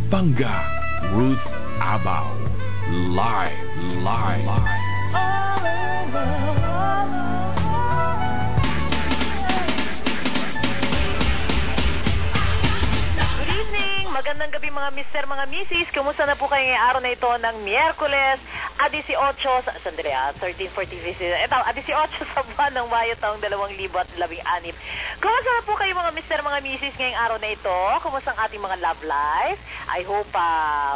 Bangga, Ruth Abao. Live. Good evening! Magandang gabi mga mister, mga misis. Kumusta na po kayo ngayong araw na ito ng Miyerkules, 18 sa buwan ng Mayo taong 2016. Kumusta na po kayo mga mister, mga misis ngayong araw na ito? Kumusta ang ating mga love life? I hope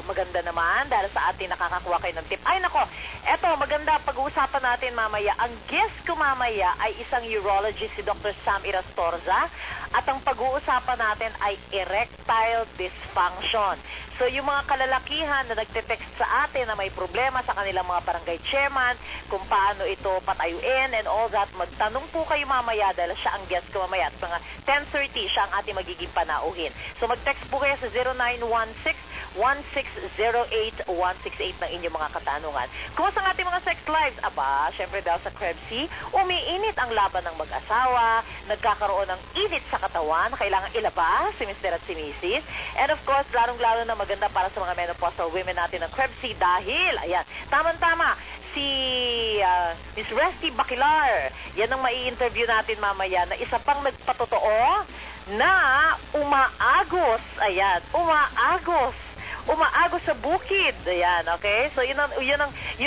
maganda naman dahil sa atin nakakakuha kayo ng tip. Ay nako, eto maganda pag-uusapan natin mamaya. Ang guest ko mamaya ay isang urologist, si Dr. Sam Irastorza. At ang pag-uusapan natin ay erectile dysfunction. So yung mga kalalakihan na nagte-text sa atin na may problema sa kanilang mga barangay chairman, kung paano ito patayuin and all that, magtanong po kayo mamaya dahil siya ang guest ko mamaya. At mga 10:30 siya ang ating magiging panauhin. So mag-text po kayo sa 0916-1608-168 ng inyong mga katanungan. Kumusta ang ating mga sex lives? Aba, syempre dahil sa Krebs, umiinit ang laban ng mag-asawa, nagkakaroon ng init sa katawan, kailangan ilabas si Mr. at si Mrs. And of course, lalong-lalo na maganda para sa mga menopausal women natin ng Krebs dahil, ayan, tama-tama, si Miss Resty Bakilar, yan ang mai-interview natin mamaya na isa pang nagpatotoo na umaagos sa bukid. Ayan, okay? So, yun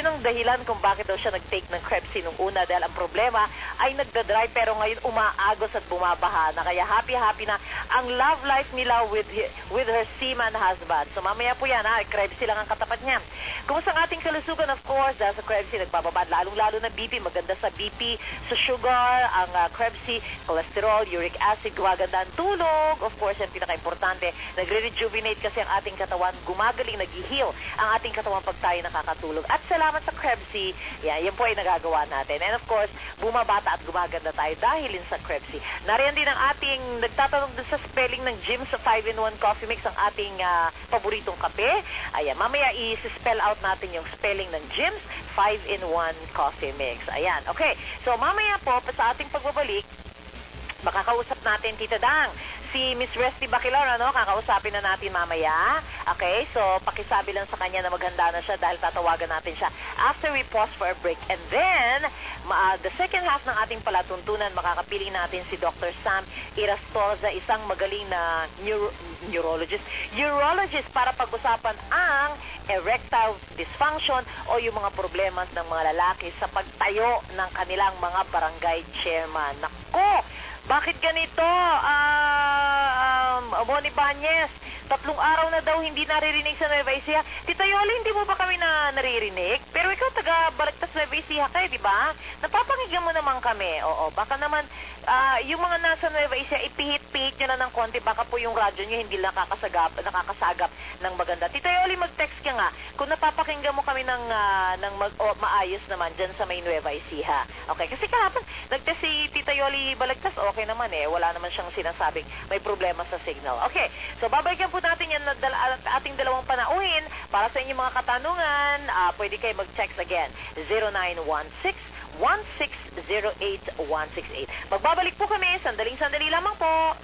ang dahilan kung bakit daw siya nag-take ng Krebs nung una dahil ang problema ay nagdadry pero ngayon umaagos at bumabaha na. Kaya happy na ang love life nila with her seaman husband. So, mamaya po yan, Krebs lang ang katapat niya. Kumusta ang ating kalusugan? Of course, dahil sa Krebs nagbababa, lalong-lalo na BP, maganda sa BP, sa sugar, ang Krebs, cholesterol, uric acid, gumaganda ang tulog. Of course, yung pinaka-importante, nagre-rejuvenate kasi ang ating katawan, gumagaling, nag-heal ang ating katawan pag tayo nakakatulog. At salamat sa Krebs, yan po ay nagagawa natin. And of course, bumabata at gumaganda tayo dahilin sa Krebs. Nariyan din ang ating nagtatanong dun sa spelling ng Jim's 5-in-1 Coffee Mix, ang ating paboritong kape. Ayan, mamaya i-spell out natin yung spelling ng Jim's 5-in-1 Coffee Mix. Ayan, okay. So mamaya po, sa ating pagbabalik, makakausap natin Tita Dang, si Miss Resty Bakilar, kakausapin na natin mamaya. Okay, so pakisabi lang sa kanya na maghanda na siya dahil tatawagan natin siya after we pause for a break. And then, the second half ng ating palatuntunan, makakapili natin si Dr. Sam Irastorza, isang magaling na urologist para pag-usapan ang erectile dysfunction o yung mga problema ng mga lalaki sa pagtayo ng kanilang mga barangay chairman. Nako! Bakit ganito? Bonnie Banyes, 3 araw na daw hindi naririnig sa Nueva Ecija. Tita Yoli, hindi mo ba kami naririnig? Pero ikaw taga-Balagtas Nueva Ecija ka, di ba? Napapakinggan mo naman kami. Oo, baka naman yung mga nasa Nueva Ecija, ipihit-pihit nyo na ng konti. Baka po yung radyo nyo hindi nakakasagap ng maganda. Tita Yoli, mag-text ka nga. Kung napapakinggan mo kami ng maayos naman dyan sa may Nueva Ecija. Okay, kasi kahapon, nag-test si Tita Yoli Balagtas, okay naman wala naman siyang sinasabing may problema sa signal. Okay, so babalikan po natin yan na ating dalawang panauhin para sa inyong mga katanungan. Pwede kayo mag-text again, 0916-1608-168. Magbabalik po kami, sandaling-sandali lamang po.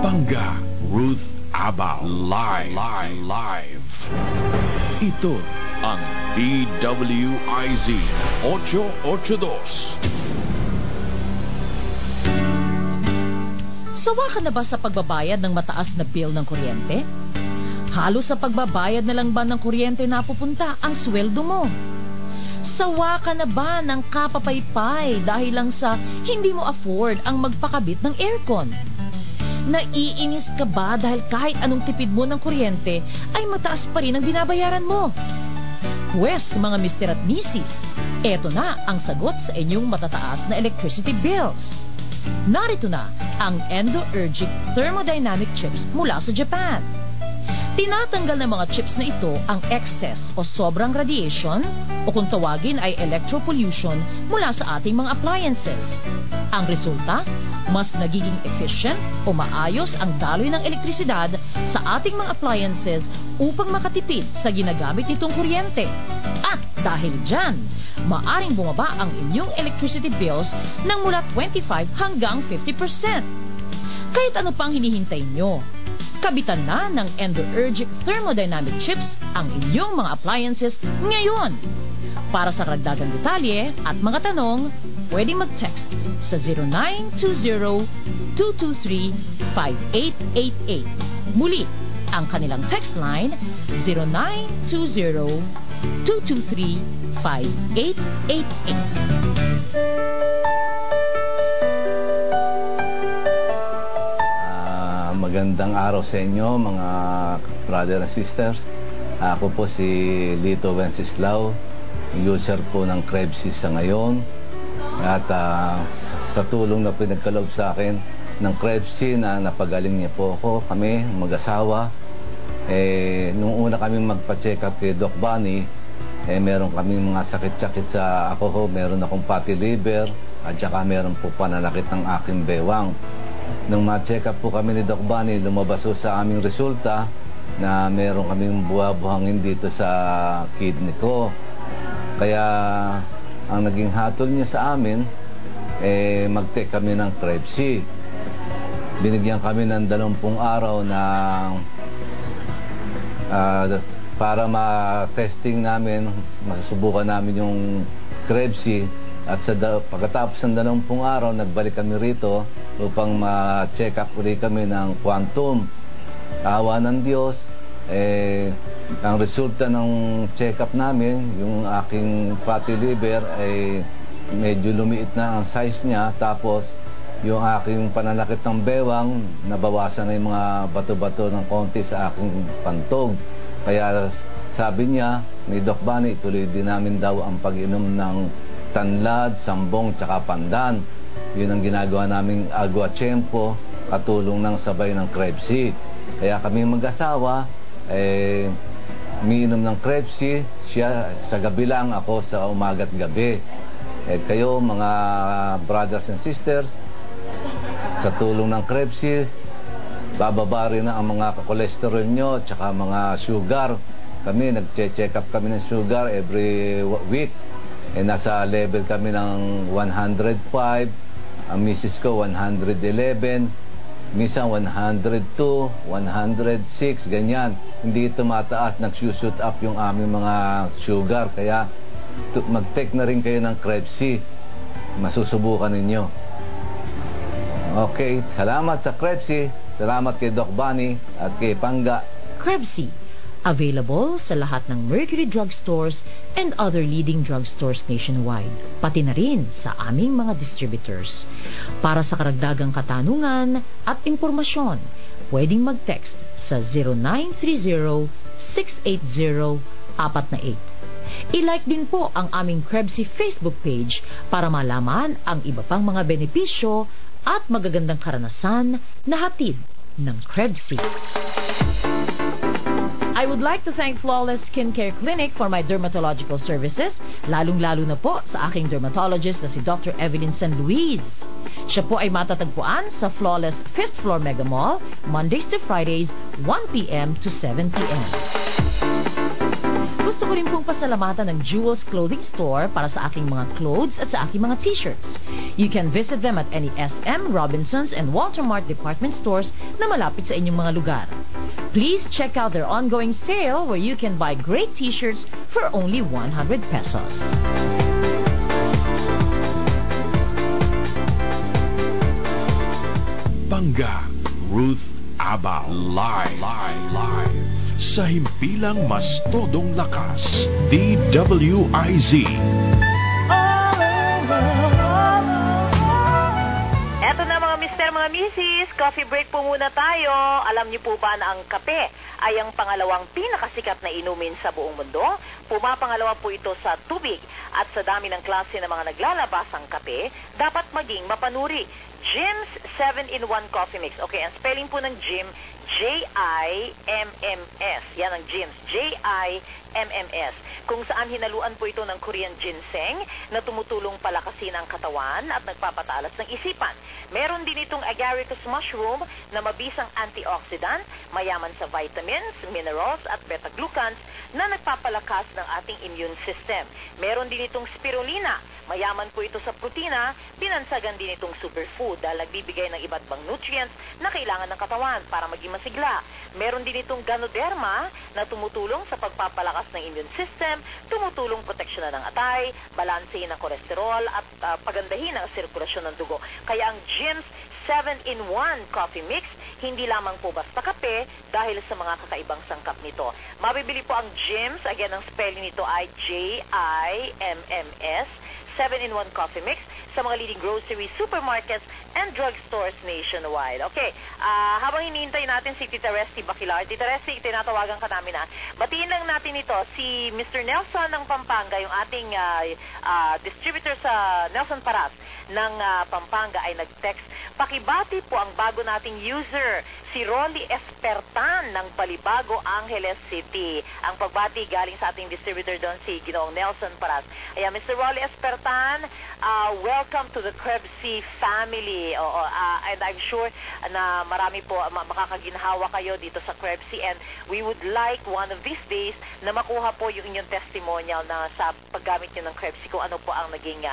Bangga, Ruth Abao. Live. Ito ang DWIZ 882. Sawa ka na ba sa pagbabayad ng mataas na bill ng kuryente? Halos sa pagbabayad na lang ba ng kuryente napupunta ang sweldo mo? Sawa ka na ba ng kapapaypay dahil lang sa hindi mo afford ang magpakabit ng aircon? Naiinis ka ba dahil kahit anong tipid mo ng kuryente ay mataas pa rin ang binabayaran mo? Pwes, mga mister at misis, eto na ang sagot sa inyong matataas na electricity bills. Narito na ang Endourgic Thermodynamic Chips mula sa Japan. Tinatanggal ng mga chips na ito ang excess o sobrang radiation o kung tawagin ay electropollution mula sa ating mga appliances. Ang resulta, mas nagiging efficient o maayos ang daloy ng elektrisidad sa ating mga appliances upang makatipid sa ginagamit nitong kuryente. At dahil dyan, maaring bumaba ang inyong electricity bills ng mula 25 hanggang 50%. Kahit ano pang hinihintay nyo, kabitan na ng EndoUrge Thermodynamic Chips ang inyong mga appliances ngayon. Para sa karagdagang detalye at mga tanong, pwede mag-text sa 0920-223-5888. Muli, ang kanilang text line 0920-223-5888. Magandang araw sa inyo mga brother and sisters. Ako po si Lito Wenceslao, user po ng Krebs sa ngayon. At sa tulong na pinagkaloob sa akin ng Krebs na napagaling niya po ako, kami mag-asawa. Nung una kaming magpa-check up kay Doc Bunny, meron kaming mga sakit-sakit sa ako meron akong fatty liver at saka meron po pananakit ng aking bewang. Nung ma-check up po kami ni Doc Bunny, lumabas po sa aming resulta na meron kaming buhabuhangin dito sa kidney ko. Kaya ang naging hatol niya sa amin, mag-take kami ng Krebs. Binigyan kami ng 20 araw na para ma-testing namin, masusubukan namin yung Krebs. At pagkatapos ng 20 araw, nagbalik kami rito upang ma-check up ulit kami ng quantum. Awa ng Diyos, ang resulta ng check-up namin, yung aking fatty liver ay medyo lumiit na ang size niya. Tapos yung aking pananakit ng bewang, nabawasan na yung mga bato-bato ng konti sa aking pantog. Kaya sabi niya ni Doc Bunny, ituloy din namin daw ang pag-inom ng tanlad, sambong, tsaka pandan. Yun ang ginagawa naming agua tiempo, katulong ng sabay ng Krebs. Kaya kami mag-asawa, umiinom ng Krebs, siya sa gabi lang, ako sa umaga at gabi. Kayo mga brothers and sisters, sa tulong ng Krebs, bababa rin na ang mga cholesterol nyo, tsaka mga sugar. Kami, nag-check up kami ng sugar every week. Nasa level kami ng 105, ang misis ko 111, minsan 102, 106, ganyan. Hindi tumataas, nagsushoot up yung aming mga sugar. Kaya mag-take na rin kayo ng Krebs. Masusubukan ninyo. Okay, salamat sa Krebs. Salamat kay Doc Bunny at kay Pangga. Krebs, available sa lahat ng Mercury drugstores and other leading drugstores nationwide, pati na rin sa aming mga distributors. Para sa karagdagang katanungan at impormasyon, pwedeng mag-text sa 0930-680-448. I-like din po ang aming Krebs Facebook page para malaman ang iba pang mga benepisyo at magagandang karanasan na hatid ng Krebs. I would like to thank Flawless Skincare Clinic for my dermatological services, lalong-lalo na po sa aking dermatologist na si Dr. Evelyn San Luis. Siya po ay matatagpuan sa Flawless 5th Floor Mega Mall, Mondays to Fridays, 1 p.m. to 7 p.m. Gusto ko rin pong pasalamatan ng Jewels Clothing Store para sa aking mga clothes at sa aking mga t-shirts. You can visit them at any SM, Robinsons, and Walter Mart department stores na malapit sa inyong mga lugar. Please check out their ongoing sale where you can buy great t-shirts for only 100 pesos. Pangga, Ruth Abao. Live. Sa himpilang mas todong lakas, DWIZ. Eto na mga mister, mga misis, coffee break po muna tayo. Alam niyo po ba na ang kape ay ang pangalawang pinakasikat na inumin sa buong mundo? Pumapangalawa po ito sa tubig at sa dami ng klase ng mga naglalabasang kape, dapat maging mapanuri. Jim's 7-in-1 Coffee Mix. Okay, ang spelling po ng Jim, J-I-M-M-S. Yan ang Jim's, J-I-M-M-S. Kung saan hinaluan po ito ng Korean ginseng na tumutulong palakasin ang katawan at nagpapatalas ng isipan. Meron din itong agaricus mushroom na mabisang antioxidant, mayaman sa vitamins, minerals at beta-glucans na nagpapalakas ng ating immune system. Meron din itong spirulina, mayaman po ito sa protina, pinansagan din itong superfood. dahil nagbibigay ng iba't ibang nutrients na kailangan ng katawan para maging masigla. Meron din itong Ganoderma na tumutulong sa pagpapalakas ng immune system, tumutulong proteksyonan ng atay, balansehin ng kolesterol at pagandahin ang sirkulasyon ng dugo. Kaya ang Jim's 7-in-1 coffee mix, hindi lamang po basta kape dahil sa mga kakaibang sangkap nito. Mabibili po ang Jim's, again ang spelling nito ay Jimms, 7-in-1 coffee mix sa mga leading grocery, supermarkets, and drugstores nationwide. Okay, habang hinihintay natin si Tita Resty Baquilar, Tita Resty, tinatawagan ka namin na. Batiin lang natin ito, si Mr. Nelson ng Pampanga, yung ating distributor sa Nelson Paras ng Pampanga ay nag-text. Pakibati po ang bago nating user, si Rolly Espertan ng Balibago, Angeles City. Ang pagbati galing sa ating distributor doon, si Ginoong Nelson Paras. Ayan, Mr. Rolly Espertan, welcome to the Krebsy family. And I'm sure na marami po makakaginhawa kayo dito sa Krebsy, and we would like one of these days na makuha po yung inyong testimonial na sa paggamit nyo ng Krebsy, kung ano po ang naging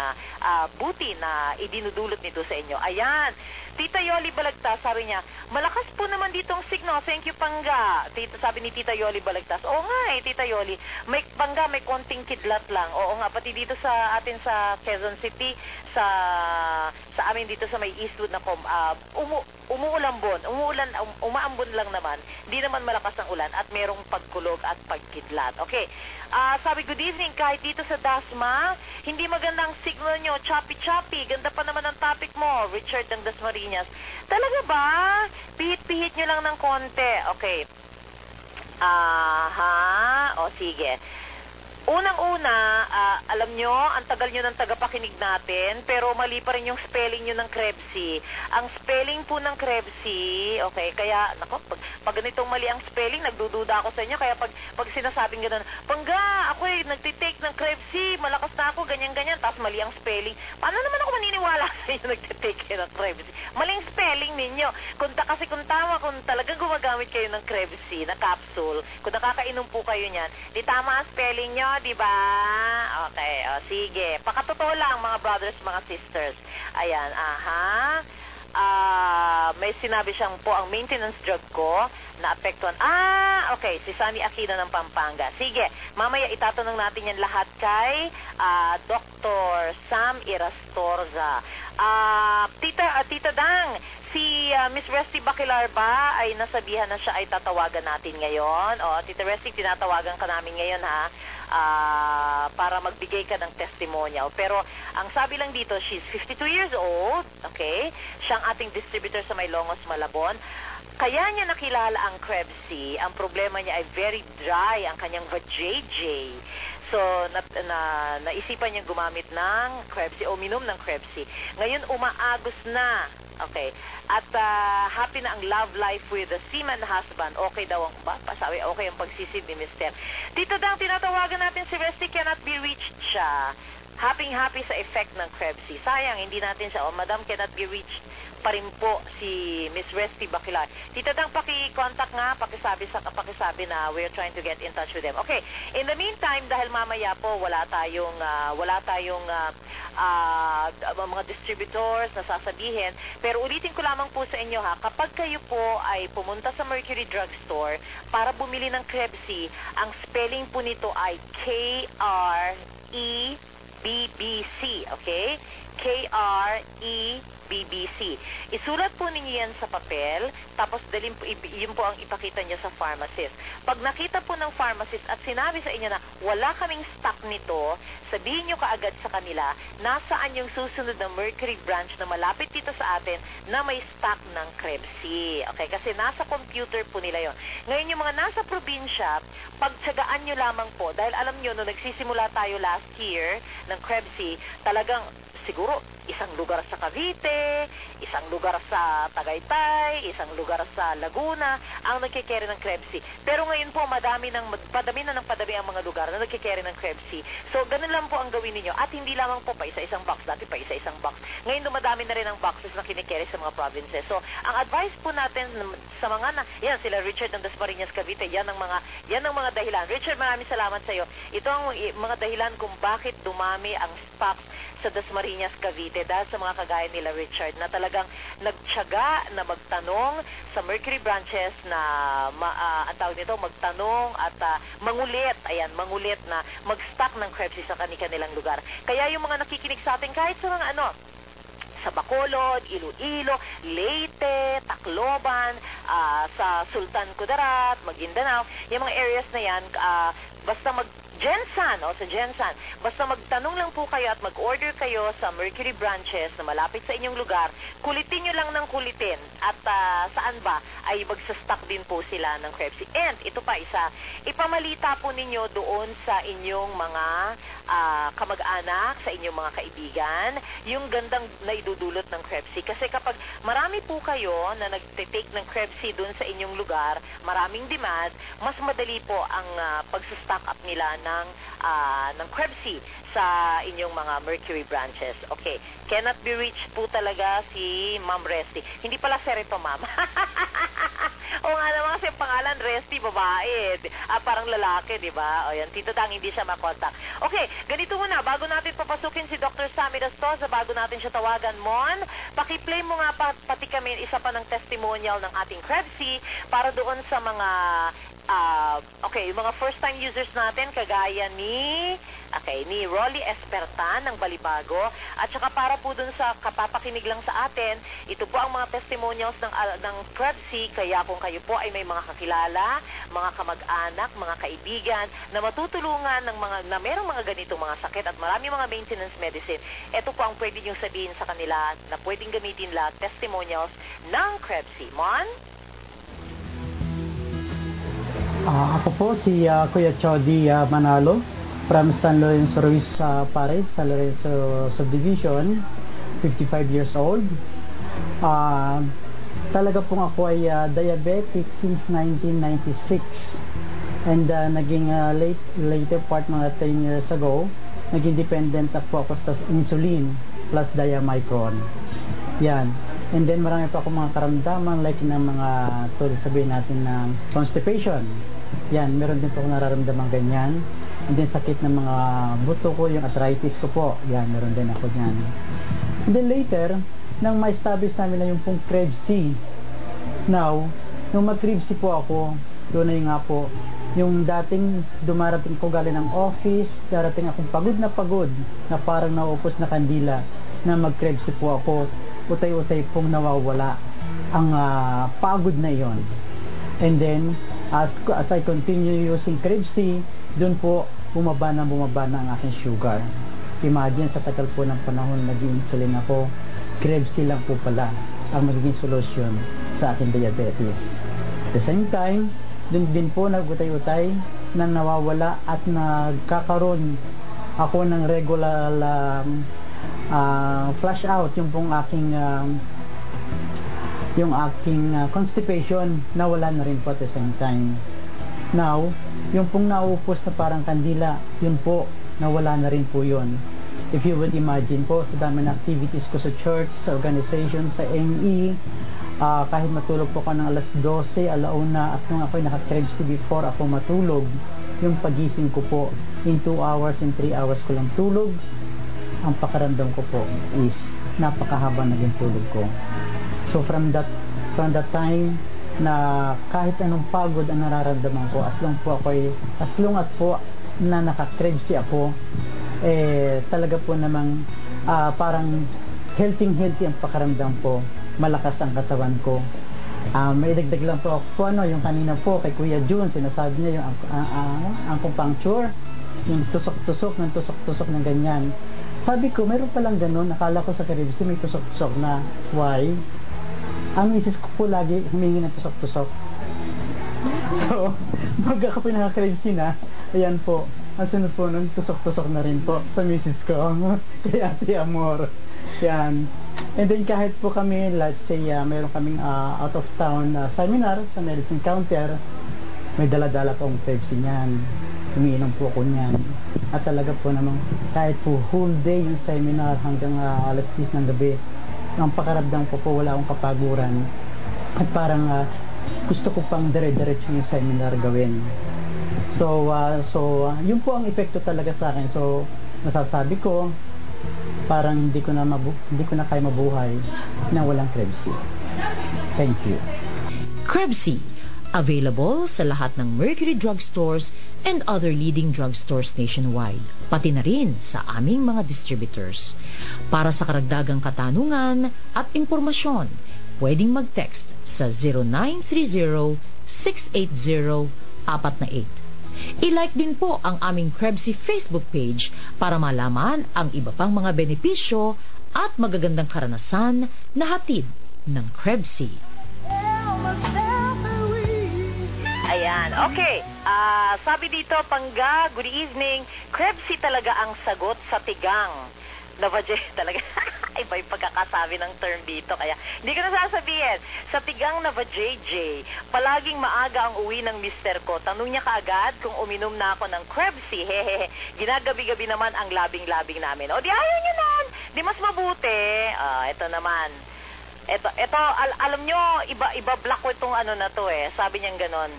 buti na idinudulot nito sa inyo. Ayan, Tita Yoli Balagtas, sabi niya, malakas po naman ditong signal. Thank you, Pangga. Sabi ni Tita Yoli Balagtas, oo nga Tita Yoli, may Pangga, may konting kidlat lang. Oo nga, pati dito sa atin sa Quezon City, sa amin dito sa may Eastwood na umaambon lang naman. Hindi naman malakas ang ulan at merong pagkulog at pagkidlat. Okay. Sabi, good evening, kahit dito sa Dasma, hindi magandang signal nyo, choppy-choppy. Ganda pa naman ang topic mo, Richard ng Dasmariñas. Talaga ba? Pihit-pihit nyo lang ng konti. Okay. O sige. Unang-una, alam nyo, ang tagal nyo ng tagapakinig natin, pero mali pa rin yung spelling nyo ng Krebsy. Ang spelling po ng Krebsy, okay, kaya, nako, pag ganitong mali ang spelling, nagdududa ako sa inyo, kaya pag sinasabing gano'n, Pangga, ako nagtitake ng Krebsy, malakas na ako, ganyan-ganyan, tapos mali ang spelling. Paano naman ako maniniwala sa inyo nagtitake ng Krebsy? Maling spelling ninyo. Kung talagang gumagamit kayo ng Krebsy na capsule, kung nakakainom po kayo niyan, di tama ang spelling nyo, di ba? Okay, sige. Pakatotoo lang, mga brothers, mga sisters. Ayan, may sinabi siyang po ang maintenance drug ko na apektuhan. Okay, si Sunny Aquino ng Pampanga. Sige, mamaya itatanong natin yan lahat kay Dr. Sam Irastorza. Tita Dang, si Miss Resty Baquilar ba ay nasabihan na siya ay tatawagan natin ngayon? Tita Resty, tinatawagan ka namin ngayon para magbigay ka ng testimonial. Pero ang sabi lang dito, she's 52 years old, okay? Siyang ating distributor sa Maylongos, Malabon. Kaya niya nakilala ang Krebsy. Ang problema niya ay very dry ang kanyang vajayjay. So, naisipan niyang gumamit ng Krebsy o minom ng Krebsy. Ngayon, umaagos na. Okay. At happy na ang love life with the seaman husband. Okay daw ang sabi, okay ang pagsisid ni Mr. Dito daw, tinatawagan natin si Resty, cannot be reached siya. Happy sa effect ng Krebsy. Sayang, hindi natin siya. Madam, cannot be reached pa rin po si Miss Resty Baquilar. Tita Dang, paki-contact nga, pakisabi na we're trying to get in touch with them. Okay, in the meantime, dahil mamaya po wala tayong mga distributors na sasabihin, pero ulitin ko lamang po sa inyo kapag kayo po ay pumunta sa Mercury Drugstore para bumili ng Krebsy, ang spelling po nito ay KREBBC, okay? KREBBC. Isulat po ninyo yan sa papel, tapos yun po ang ipakita nyo sa pharmacist. Pag nakita po ng pharmacist at sinabi sa inyo na wala kaming stock nito, sabihin nyo kaagad sa kanila, nasaan yung susunod na Mercury branch na malapit dito sa atin na may stock ng Krebsy. Okay? Kasi nasa computer po nila yon. Ngayon, yung mga nasa probinsya, pagtsagaan nyo lamang po, dahil alam nyo, nung nagsisimula tayo last year ng Krebsy, talagang siguro isang lugar sa Cavite, isang lugar sa Tagaytay, isang lugar sa Laguna ang nagkikerry ng Krebsy. Pero ngayon po, padami na ng padami ang mga lugar na nagkikerry ng Krebsy. So, ganun lang po ang gawin ninyo. At hindi lamang po pa isa-isang box, dati pa isa-isang box. Ngayon, dumadami na rin ang boxes na kinikerry sa mga provinces. So, ang advice po natin sa mga yan, sila Richard ng Dasmariñas, Cavite, yan ang mga dahilan. Richard, maraming salamat sa iyo. Ito ang mga dahilan kung bakit dumami ang stocks sa Dasmariñas Dasmariñas, Cavite, dahil sa mga kagaya nila Richard na talagang nagtiyaga na magtanong sa Mercury branches na ang tawag nito, magtanong at mangulit, mangulit na mag-stock ng Krebs sa kanilang lugar. Kaya yung mga nakikinig sa atin kahit sa mga sa Bacolod, Iloilo, Leyte, Tacloban, sa Sultan Kudarat, Maguindanao, yung mga areas na yan, basta Gensan, sa Gensan. Basta magtanong lang po kayo at mag-order kayo sa Mercury branches na malapit sa inyong lugar. Kulitin nyo lang ng kulitin. At saan ba ay magsastock din po sila ng Krebs. And ito pa isa, ipamalita po ninyo doon sa inyong mga kamag-anak, sa inyong mga kaibigan, yung gandang naidudulot ng Krebs. Kasi kapag marami po kayo na nagtitake ng Krebs doon sa inyong lugar, maraming demand, mas madali po ang pagsastock up nila ng Krebs sa inyong mga Mercury branches. Okay. Cannot be reached po talaga si Ma'am Resty. Hindi pala serito, Ma'am. O nga naman kasi pangalan Resty, babae. Parang lalaki, di ba? O yan, Tito Tang, hindi siya makontak. Okay, ganito muna. Bago natin papasukin si Dr. Sammy Dastosa, bago natin siya tawagan, Mon, pakiplay mo nga pati kami isa pa ng testimonial ng ating Krebs para doon sa mga yung mga first-time users natin, kagaya ni Rolly Espertan ng Balibago, at saka para po dun sa kapapakinig lang sa atin, ito po ang mga testimonials ng Krebs, kaya kung kayo po ay may mga kakilala, mga kamag-anak, mga kaibigan, na matutulungan na merong mga ganitong mga sakit at marami mga maintenance medicine, ito po ang pwede niyong sabihin sa kanila na pwedeng gamitin lahat testimonials ng Krebs. Mon? Ako po si Kuya Chody Manalo from San Lorenzo Ruiz, Pares, San Lorenzo Subdivision, 55 years old. Talaga pong ako ay diabetic since 1996 and naging later part mga 10 years ago, naging dependent po ako sa insulin plus Diamicron. Yan. And then marami pa akong mga karamdaman like ng mga sabihin natin na constipation. Yan, meron din po akong nararamdaman ganyan. And then sakit ng mga buto ko, yung arthritis ko po. Yan, meron din ako yan. And then later, nang ma-establish namin na yung pong Krebs. Now, nung mag-Krebs po ako, doon na nga po, yung dating dumarating ko galing ng office, darating akong pagod na parang nauupos na kandila, na mag-Krebs po ako, utay-utay pong nawawala ang pagod na yon. And then as I continue using Krebs, doon po bumaba na ang aking sugar. Imagine sa tagal po ng panahon nag-insulin ako, Krebs lang po pala ang magiging solusyon sa aking diabetes. At the same time, doon din po nagutay-utay na nawawala at nagkakaroon ako ng regular flush out yung pong aking constipation, nawala na rin po at the same time. Now, yung pong naupos na parang kandila, yun po, nawala na rin po yun. If you would imagine po, sa dami ng activities ko sa church, sa organization, sa ME, kahit matulog po ako ng alas 12, alauna, at nung ako'y naka-Krebs before ako matulog, yung pagising ko po, in 2 hours, in 3 hours ko lang tulog, ang pakaramdam ko po is napakahaba naging tulog ko. So from that time na kahit anong pagod ang nararamdaman ko, as long as po na naka-Krebs ako, talaga po namang parang healthy ang pakaramdam ko, malakas ang katawan ko. May dagdag lang po ako yung kanina po kay Kuya June, sinasabi niya yung acupuncture, yung tusok-tusok ng ganyan. Sabi ko, meron palang ganun, nakala ko sa Krebs may tusok-tusok na. Why? Ang misis ko po lagi humingi ng tusok-tusok. So, pag ako pinaka-Krebs na, ayan po, ang sunod po nun, tusok-tusok na rin po sa misis ko. Kaya Ate Amor. Yan. And then kahit po kami, let's say, meron kaming out of town seminar sa medicine counter, may dala-dala pong Krebs niyan. Umiinom po ako niyan. At talaga po namang kahit po whole day yung seminar hanggang alas 10 ng gabi, ang pakaramdam ko po wala akong kapaguran. At parang gusto ko pang dire-diretso yung seminar gawin. So yun po ang epekto talaga sa akin. So, nasasabi ko, parang hindi ko na kaya mabuhay na walang Krebs. Thank you. Krebs, available sa lahat ng Mercury drugstores and other leading drugstores nationwide, pati na rin sa aming mga distributors. Para sa karagdagang katanungan at impormasyon, pwedeng mag-text sa 0930-680-448. I-like din po ang aming Krebs Facebook page para malaman ang iba pang mga benepisyo at magagandang karanasan na hatid ng Krebs. Ayan, okay. Sabi dito, Pangga, good evening. Krebs talaga ang sagot sa tigang. Navajay talaga. Iba yung pagkakasabi ng term dito. Kaya hindi ko nasasabihin. Sa tigang Navajay, palaging maaga ang uwi ng mister ko. Tanong niya kaagad kung uminom na ako ng Krebs. Hehehe. Ginagabi-gabi naman ang labing-labing namin. O di ayaw niya nun. Di mas mabuti. Ito naman. Ito, alam nyo, iba black ko itong ano na to eh. Sabi niyang ganon.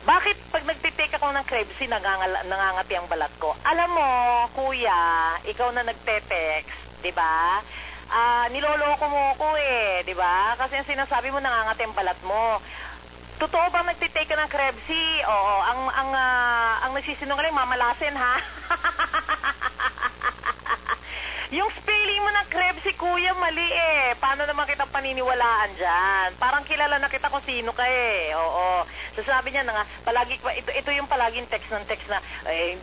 Bakit pag nagtitake ako ng Krebs, nangangati ang balat ko? Alam mo, kuya, ikaw na nagte-text, di ba? Niloloko mo ko eh, di ba? Kasi ang sinasabi mo, nangangati ang balat mo. Totoo ba nagtitake ka ng Krebs? Oo, ang nagsisinungaling, mamalasin ha? Yung spelling mo ng Krebs, kuya, mali eh. Paano naman kita paniniwalaan dyan? Parang kilala na kita kung sino ka eh. Oo. So sabi niya na nga, palagi, ito yung palaging text ng text na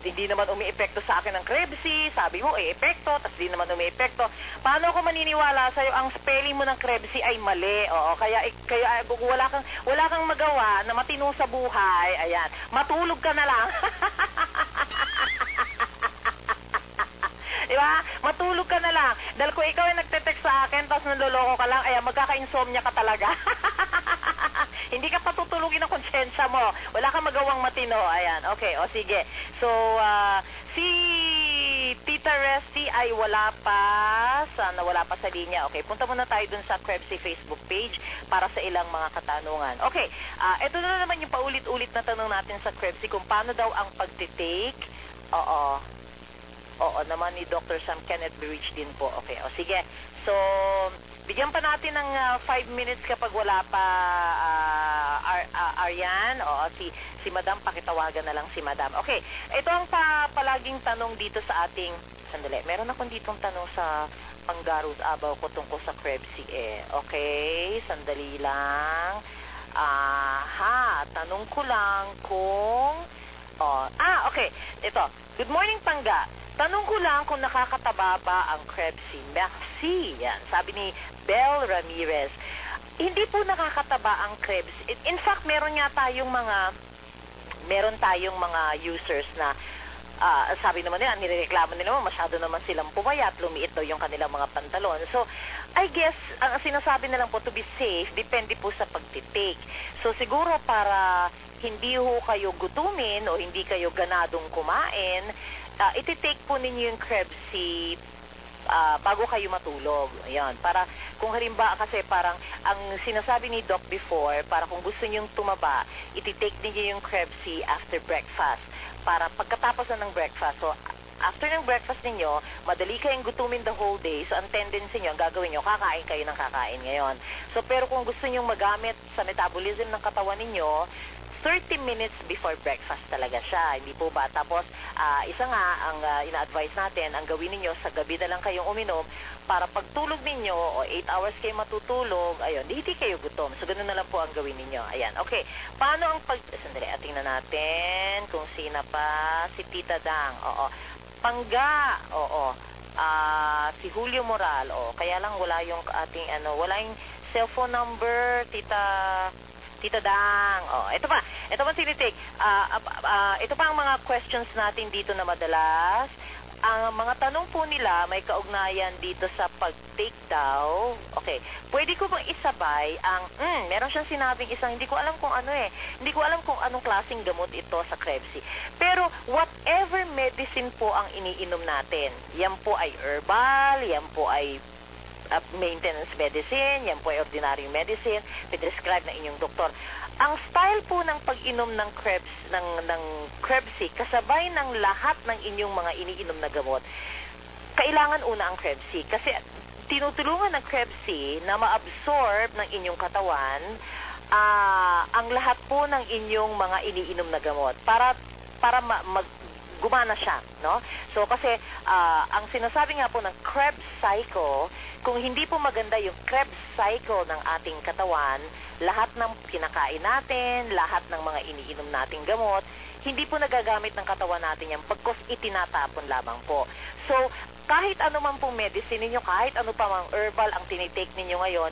hindi naman umi-epekto sa akin ng Krebs. Sabi mo, epekto, tapos di naman umi-epekto. Paano ako maniniwala sa'yo? Ang spelling mo ng Krebs ay mali. Oo. Kaya wala kang magawa na matino sa buhay. Ayan. Matulog ka na lang. Diba? Matulog ka na lang. Dahil kung ikaw ay nagte-text sa akin tapos nanloloko ka lang, ayan, magkaka-insomnia ka talaga. Hindi ka patutulugin ang konsensya mo. Wala kang magawang matino. Ayan, okay, o sige. So, si Tita Resty ay wala pa sa linya. Okay, punta muna tayo dun sa Krebs Facebook page para sa ilang mga katanungan. Okay, ito na naman yung paulit-ulit na tanong natin sa Krebs kung paano daw ang pagtitake. Oo naman ni Dr. Sam Kenneth Berich din po. Okay, o sige. So, bigyan pa natin ng 5 minutes kapag wala pa Arian. O si Madam, pakitawagan na lang si Madam. Okay, ito ang palaging tanong dito sa ating, sandali, meron akong ditong tanong sa Panggarus Abaw ko tungkol sa Krebs eh. Okay, sandali lang. Tanong ko lang kung, okay, ito. Good morning, Pangga. Tanong ko lang kung nakakataba ba ang Krebs. Merci. Yan. Sabi ni Bel Ramirez. Hindi po nakakataba ang Krebs. In fact, meron tayong mga users na sabi naman nila, nirereklamo nila masyado naman silang pumayat, lumiit daw yung kanilang mga pantalon. So, I guess, ang sinasabi nilang po to be safe, depende po sa pagtitake. So, siguro para hindi ho kayo gutumin o hindi kayo ganadong kumain, iti-take po ninyo yung Krebs bago kayo matulog. Ayan. Para kung halimbawa kasi parang ang sinasabi ni Doc before, para kung gusto nyong tumaba, iti-take ninyo yung Krebs after breakfast. Para pagkatapos na ng breakfast. So, after ng breakfast ninyo, madali kayong gutumin the whole day. So, ang tendency nyo, ang gagawin nyo, kakain kayo ng kakain ngayon. So, pero kung gusto nyong magamit sa metabolism ng katawan ninyo, 30 minutes before breakfast talaga siya, hindi po ba? Tapos, isa nga, ang ina-advise natin, ang gawin ninyo, sa gabi na lang kayong uminom, para pagtulog ninyo, o 8 hours kayo matutulog, ayun, hindi kayo gutom. So, ganun na lang po ang gawin ninyo. Ayan, okay. Paano ang sandali, tingnan natin kung sino pa. Si Tita Dang, oo. Pangga, oo. Si Julio Moral, kaya lang wala yung ating, wala yung cellphone number, Tita Dang. Ito pa tinitik. Ito pa ang mga questions natin dito na madalas. Ang mga tanong po nila may kaugnayan dito sa pag-take daw. Okay. Pwede ko bang isabay ang, meron siyang sinabing isang, hindi ko alam kung anong klaseng gamot ito sa Krebs. Pero whatever medicine po ang iniinom natin, yan po ay herbal, yan po ay maintenance medicine, yan po ay ordinary medicine, prescribe ng inyong doktor. Ang style po ng pag-inom ng Krebs, ng Krebs, kasabay ng lahat ng inyong mga iniinom na gamot, kailangan una ang Krebs-C. Kasi tinutulungan ng Krebs-C na ma-absorb ng inyong katawan ang lahat po ng inyong mga iniinom na gamot para gumana siya, no? So kasi ang sinasabi nga po ng Krebs cycle, kung hindi po maganda yung Krebs cycle ng ating katawan, lahat ng kinakain natin, lahat ng mga iniinom nating gamot, hindi po nagagamit ng katawan natin yan pagkos itinatapon lamang po. So, kahit ano man pong medicine ninyo, kahit ano pa mang herbal ang tinitake ninyo ngayon,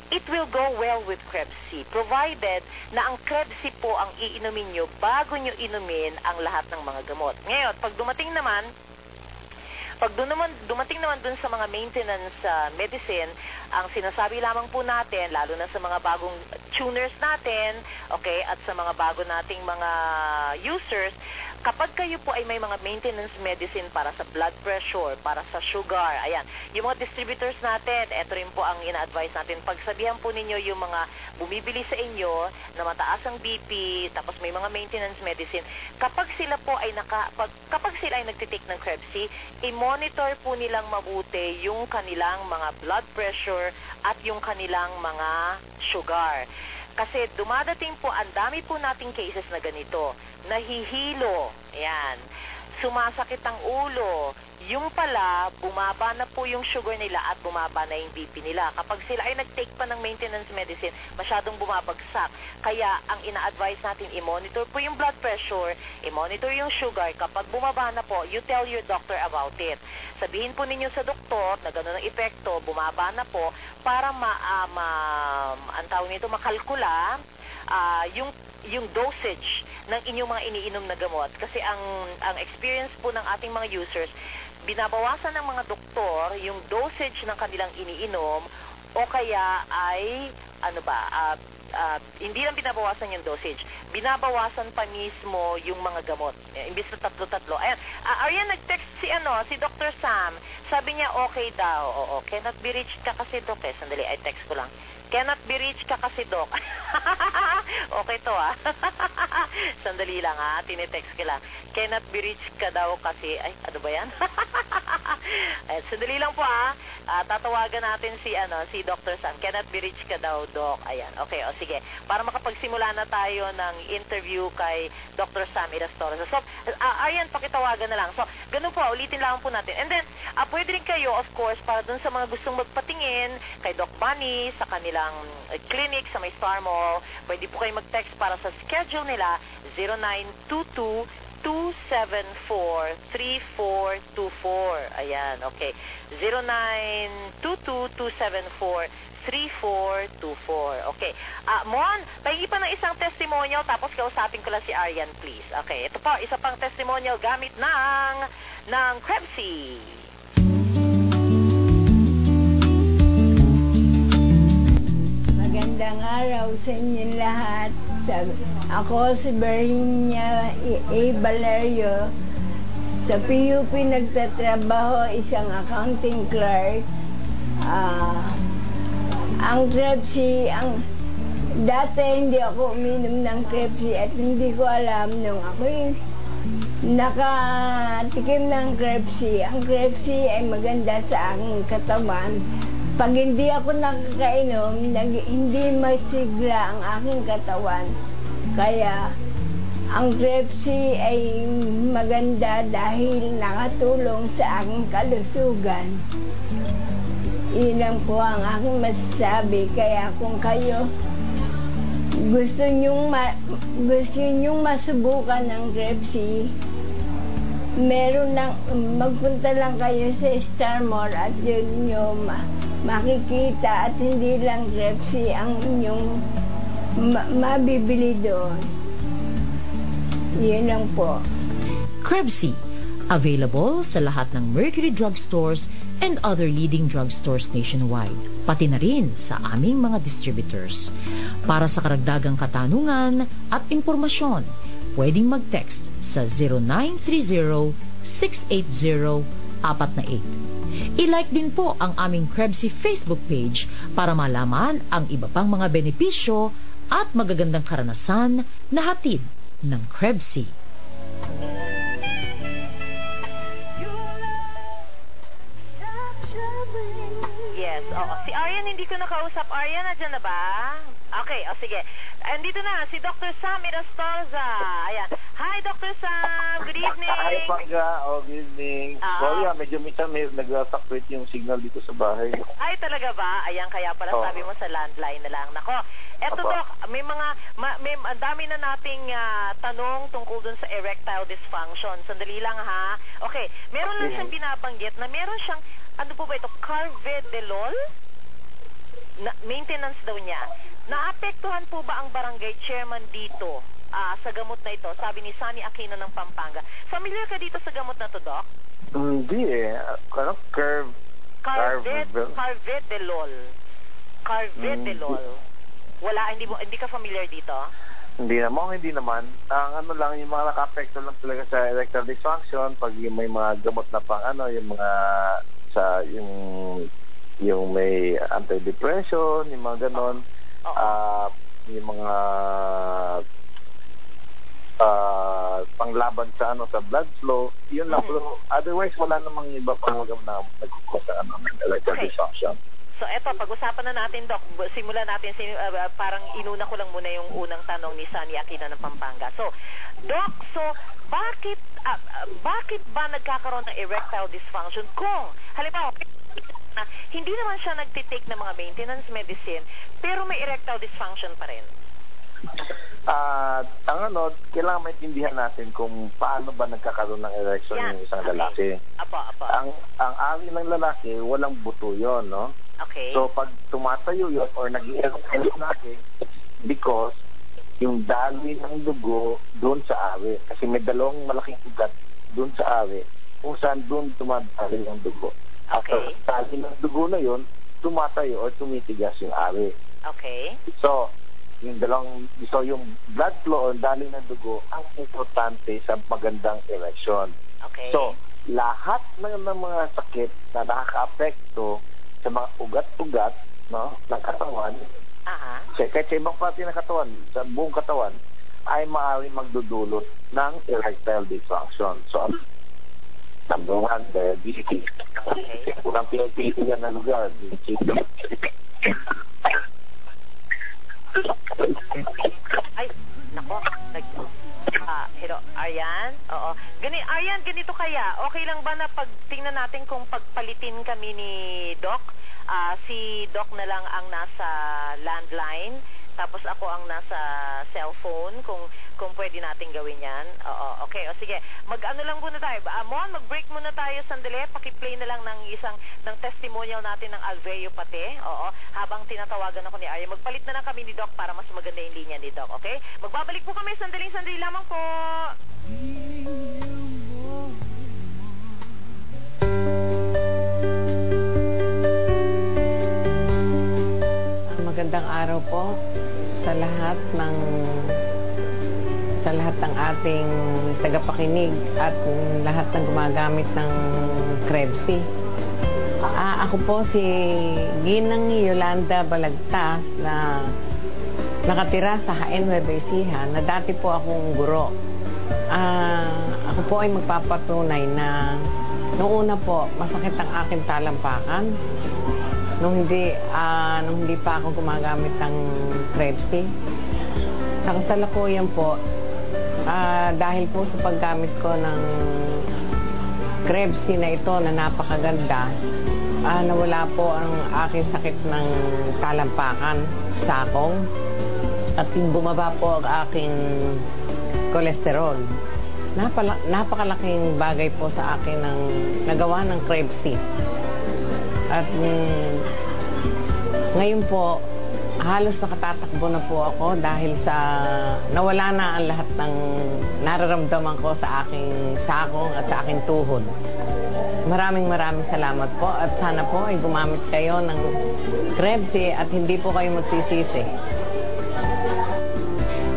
it will go well with Krebs-C, provided na ang Krebs-C po ang iinumin nyo bago nyo inumin ang lahat ng mga gamot. Ngayon, pag dumating naman dun sa mga maintenance medicine, ang sinasabi lamang po natin, lalo na sa mga bagong tuners natin, okay, at sa mga bago nating mga users, kapag kayo po ay may mga maintenance medicine para sa blood pressure, para sa sugar, ayan, yung mga distributors natin, eto rin po ang ina-advise natin, pagsabihan po ninyo yung mga bumibili sa inyo na mataas ang BP, tapos may mga maintenance medicine, kapag sila ay nagtitake ng Krebs-C, i-monitor po nilang mabuti yung kanilang mga blood pressure at yung kanilang mga sugar. Kasi dumadating po, ang dami po nating cases na ganito, nahihilo, ayan, sumasakit ang ulo, yung pala, bumaba na po yung sugar nila at bumaba na yung BP nila. Kapag sila ay nag-take pa ng maintenance medicine, masyadong bumabagsak. Kaya, ang ina-advise natin, i-monitor po yung blood pressure, i-monitor yung sugar. Kapag bumaba na po, you tell your doctor about it. Sabihin po ninyo sa doktor na gano'n ang epekto, bumaba na po, para makalkula yung dosage ng inyong mga iniinom na gamot. Kasi ang experience po ng ating mga users, binabawasan ng mga doktor yung dosage ng kanilang iniinom o kaya ay hindi lang binabawasan yung dosage, binabawasan pa mismo yung mga gamot. Imbis na tatlo-tatlo. Ayan, Arian, nag-text si Dr. Sam. Sabi niya, okay daw. Oo, cannot be reached ka kasi, Doc. Sandali, ay text ko lang. Cannot be reached ka kasi, Doc. Okay to, Sandali lang, tinetext ko lang. Cannot be reached ka daw kasi, ay, ano ba yan? Ayan, sandali lang po, tatawagan natin si Dr. Sam. Cannot be reached ka daw, Doc. Ayan, okay, sige. Para makapagsimula na tayo ng interview kay Dr. Sam Irastorza. So, ayan, pakitawagan na lang. So, ganun po, ulitin lang po natin. And then, pwede rin kayo, of course, para dun sa mga gustong magpatingin kay Doc Bunny, sa kanilang clinic sa may Star Mall, pwede po kayo mag-text para sa schedule nila, 0922-274-3424. Ayan, okay. 0922-274-3424. Okay. Mon, pahingi pa ng isang testimonial tapos kausapin ko lang si Arian, please. Okay, ito po, isa pang testimonial gamit ng Krebs-C. Magandang araw sa inyo lahat. Ako si Berhinia A. Valerio. Sa PUP nagtatrabaho, isang accounting clerk. Ang Krebs-C, dati hindi ako uminom ng Krebs-C at hindi ko alam nung ako nakatikim ng Krebs-C. Ang Krebs-C ay maganda sa aking katawan. Pag hindi ako nakakainom, hindi masigla ang aking katawan. Kaya, ang Krebs-C ay maganda dahil nakatulong sa aking kalusugan. Ilan po ang aking masasabi. Kaya kung kayo gusto nyong masubukan ng Krebs-C, magpunta lang kayo sa Star Mall at yun nyo makikita at hindi lang Krebs-C ang inyong mabibili doon. Yun lang po. Krebs-C, available sa lahat ng Mercury drugstores and other leading drugstores nationwide, pati na rin sa aming mga distributors. Para sa karagdagang katanungan at impormasyon, pwedeng mag-text sa 0930-680-48. I-like din po ang aming Krebs-C Facebook page para malaman ang iba pang mga benepisyo at magagandang karanasan na hatid ng Krebs-C. Yes, oo. Si Aryan, hindi ko nakausap. Aryan, nandiyan na ba? Okay, o sige. Andito na, si Dr. Sam Irastoza. Ayan. Hi, Dr. Sam. Good evening. Hi, Pangga. Good evening. Sorry, medyo minsan may nag-fluctuate yung signal dito sa bahay. Ay, talaga ba? Ayan, kaya pala sabi mo sa landline na lang. Nako, eto Doc, may mga, ang dami na nating tanong tungkol dun sa erectile dysfunction. Sandali lang ha. Okay, meron lang siyang binabanggit na meron siyang, ano po ba ito, carvedilol? Maintenance daw niya. Naapektuhan po ba ang barangay chairman dito sa gamot na ito? Sabi ni Sunny Aquino ng Pampanga. Familiar ka dito sa gamot na to, Doc? Hindi eh. Ano? Carvedilol. Carvedilol. Wala, hindi ka familiar dito? Hindi naman. Ang ano lang, yung mga naka-apekto lang talaga sa erectile dysfunction, pag yung may mga gamot na pang yung mga sa yung may antidepressant, yung mga ganon, yung mga panglaban sa sa blood flow, yun lang. Otherwise, wala namang iba pang na nagkukos sa erectile dysfunction. So eto, pag-usapan na natin, Doc. Simulan natin, parang inuna ko lang muna yung unang tanong ni Sunny Aquino ng Pampanga. So, Doc, bakit ba nagkakaroon ng erectile dysfunction kung, halimbawa, hindi naman siya nagtitake ng mga maintenance medicine, pero may erectile dysfunction pa rin? Kailangan maintindihan natin kung paano ba nagkakaroon ng erection ng isang lalaki. Apo. Ang ari ng lalaki, walang buto yun, no? Okay. So, pag tumatayo yun or nag-i-erection natin, because yung daloy ng dugo doon sa ari. Kasi may dalawang malaking ugat doon sa ari kung saan doon tumadaloy ng dugo. Okay. After daloy ng dugo na yun, tumatayo or tumitigas yung ari. Okay. So, yung blood flow o daloy ng dugo ang importante sa magandang erection. Okay. So, lahat ng mga sakit na nakaka-apekto sa mga ugat-ugat, no, ng katawan, kahit sa ibang parte ng katawan, sa buong katawan, ay maaaring magdudulot ng erectile dysfunction. So, number 1, diabetes. Okay. Walang pinagpilihan na lugar. Ay, nako. Hello, Aryan? Oo. Aryan, ganito kaya. Okay lang ba na tingnan natin kung pagpalitin kami ni Doc? Si Doc na lang ang nasa landline, tapos ako ang nasa cellphone, kung pwede natin gawin yan. Oo, okay. O sige, mag-ano lang muna tayo. Mon, mag-break muna tayo sandali. Pakiplay na lang ng testimonial natin ng alveopathy. Oo, habang tinatawagan ako ni Arya. Magpalit na lang kami ni Doc para mas maganda yung linya ni Doc, okay? Magbabalik po kami sandali lamang po. Magandang araw po sa lahat ng ating tagapakinig at lahat ng gumagamit ng Krebsi. Ako po si Ginang Yolanda Balagtas na nakatira sa Jaén, Nueva Ecija, na dati po akong guro. Ako po ay magpapatunay na noong una po masakit ang aking talampakan. Nung hindi pa ako gumagamit ng Krebsi. Sa kasalukuyan po, dahil po sa paggamit ko ng Krebsi na ito na napakaganda, nawala po ang aking sakit ng talampakan, sakong, at bumaba po ang aking kolesterol. Napakalaking bagay po sa akin ng nagawa ng Krebsi. At ngayon po, halos nakatatakbo na po ako dahil sa nawala na ang lahat ng nararamdaman ko sa aking sakong at sa aking tuhod. Maraming salamat po at sana po ay gumamit kayo ng Krebsi at hindi po kayo magsisisi.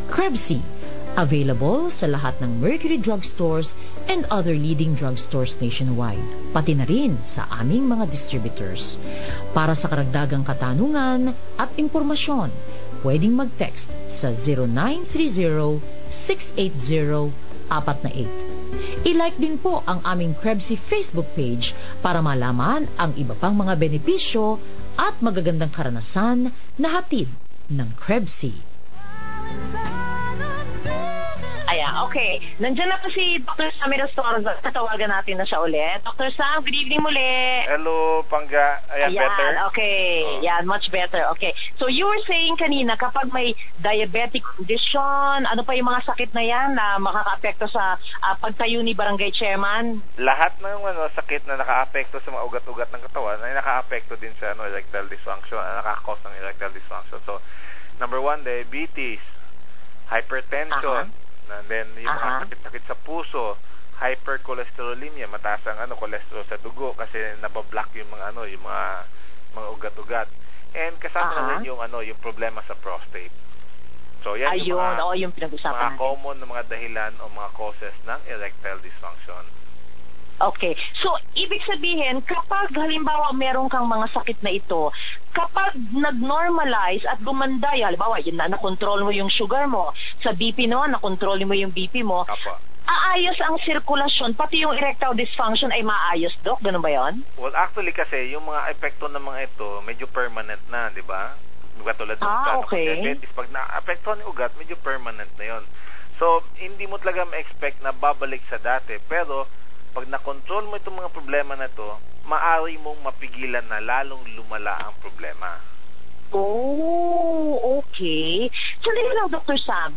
Krebsi, available sa lahat ng Mercury drugstores and other leading drugstores nationwide, pati na rin sa aming mga distributors. Para sa karagdagang katanungan at impormasyon, pwedeng mag-text sa 0930-680-48. I-like din po ang aming Krebsi Facebook page para malaman ang iba pang mga benepisyo at magagandang karanasan na hatid ng Krebs. Ayan, okay. Nandiyan na po si Dr. Sam Mirastorza. Tatawagan natin na siya ulit. Dr. Sam, good evening muli. Hello, Pangga. Ayan, better? Okay. Yan, much better. Okay. So, you were saying kanina, kapag may diabetic condition, ano pa yung mga sakit na yan na makaka-apekto sa pagtayo ni Barangay Chairman? Lahat ng sakit na naka-apekto sa mga ugat-ugat ng katawan ay naka-apekto din sa erectile dysfunction, nakaka-cause ng erectile dysfunction. So, number 1, diabetes, hypertension, and then yung mga sakit-sakit sa puso, hypercholesterolemia, mataas ang cholesterol sa dugo kasi nabablock yung mga yung mga ugat-ugat. And kasama na rin yung yung problema sa prostate. So yan yung mga common na mga dahilan o mga causes ng erectile dysfunction. Okay. So, ibig sabihin, kapag halimbawa meron kang mga sakit na ito, kapag nag-normalize at gumanday, halimbawa, yun na, nakontrol mo yung sugar mo, sa BP no, nakontrol mo yung BP mo, aayos ang sirkulasyon, pati yung erectile dysfunction ay maayos, Doc? Ganun ba yun? Well, actually kasi, yung mga epekto ng mga ito, medyo permanent na, di ba? Katulad ng diabetes, pag na-apekto ng ugat, medyo permanent na yun. So, hindi mo talaga ma-expect na babalik sa dati, pero pag na-control mo itong mga problema na ito, maaari mong mapigilan na lalong lumala ang problema. Oh, okay. Sandali lang, Dr. Sam.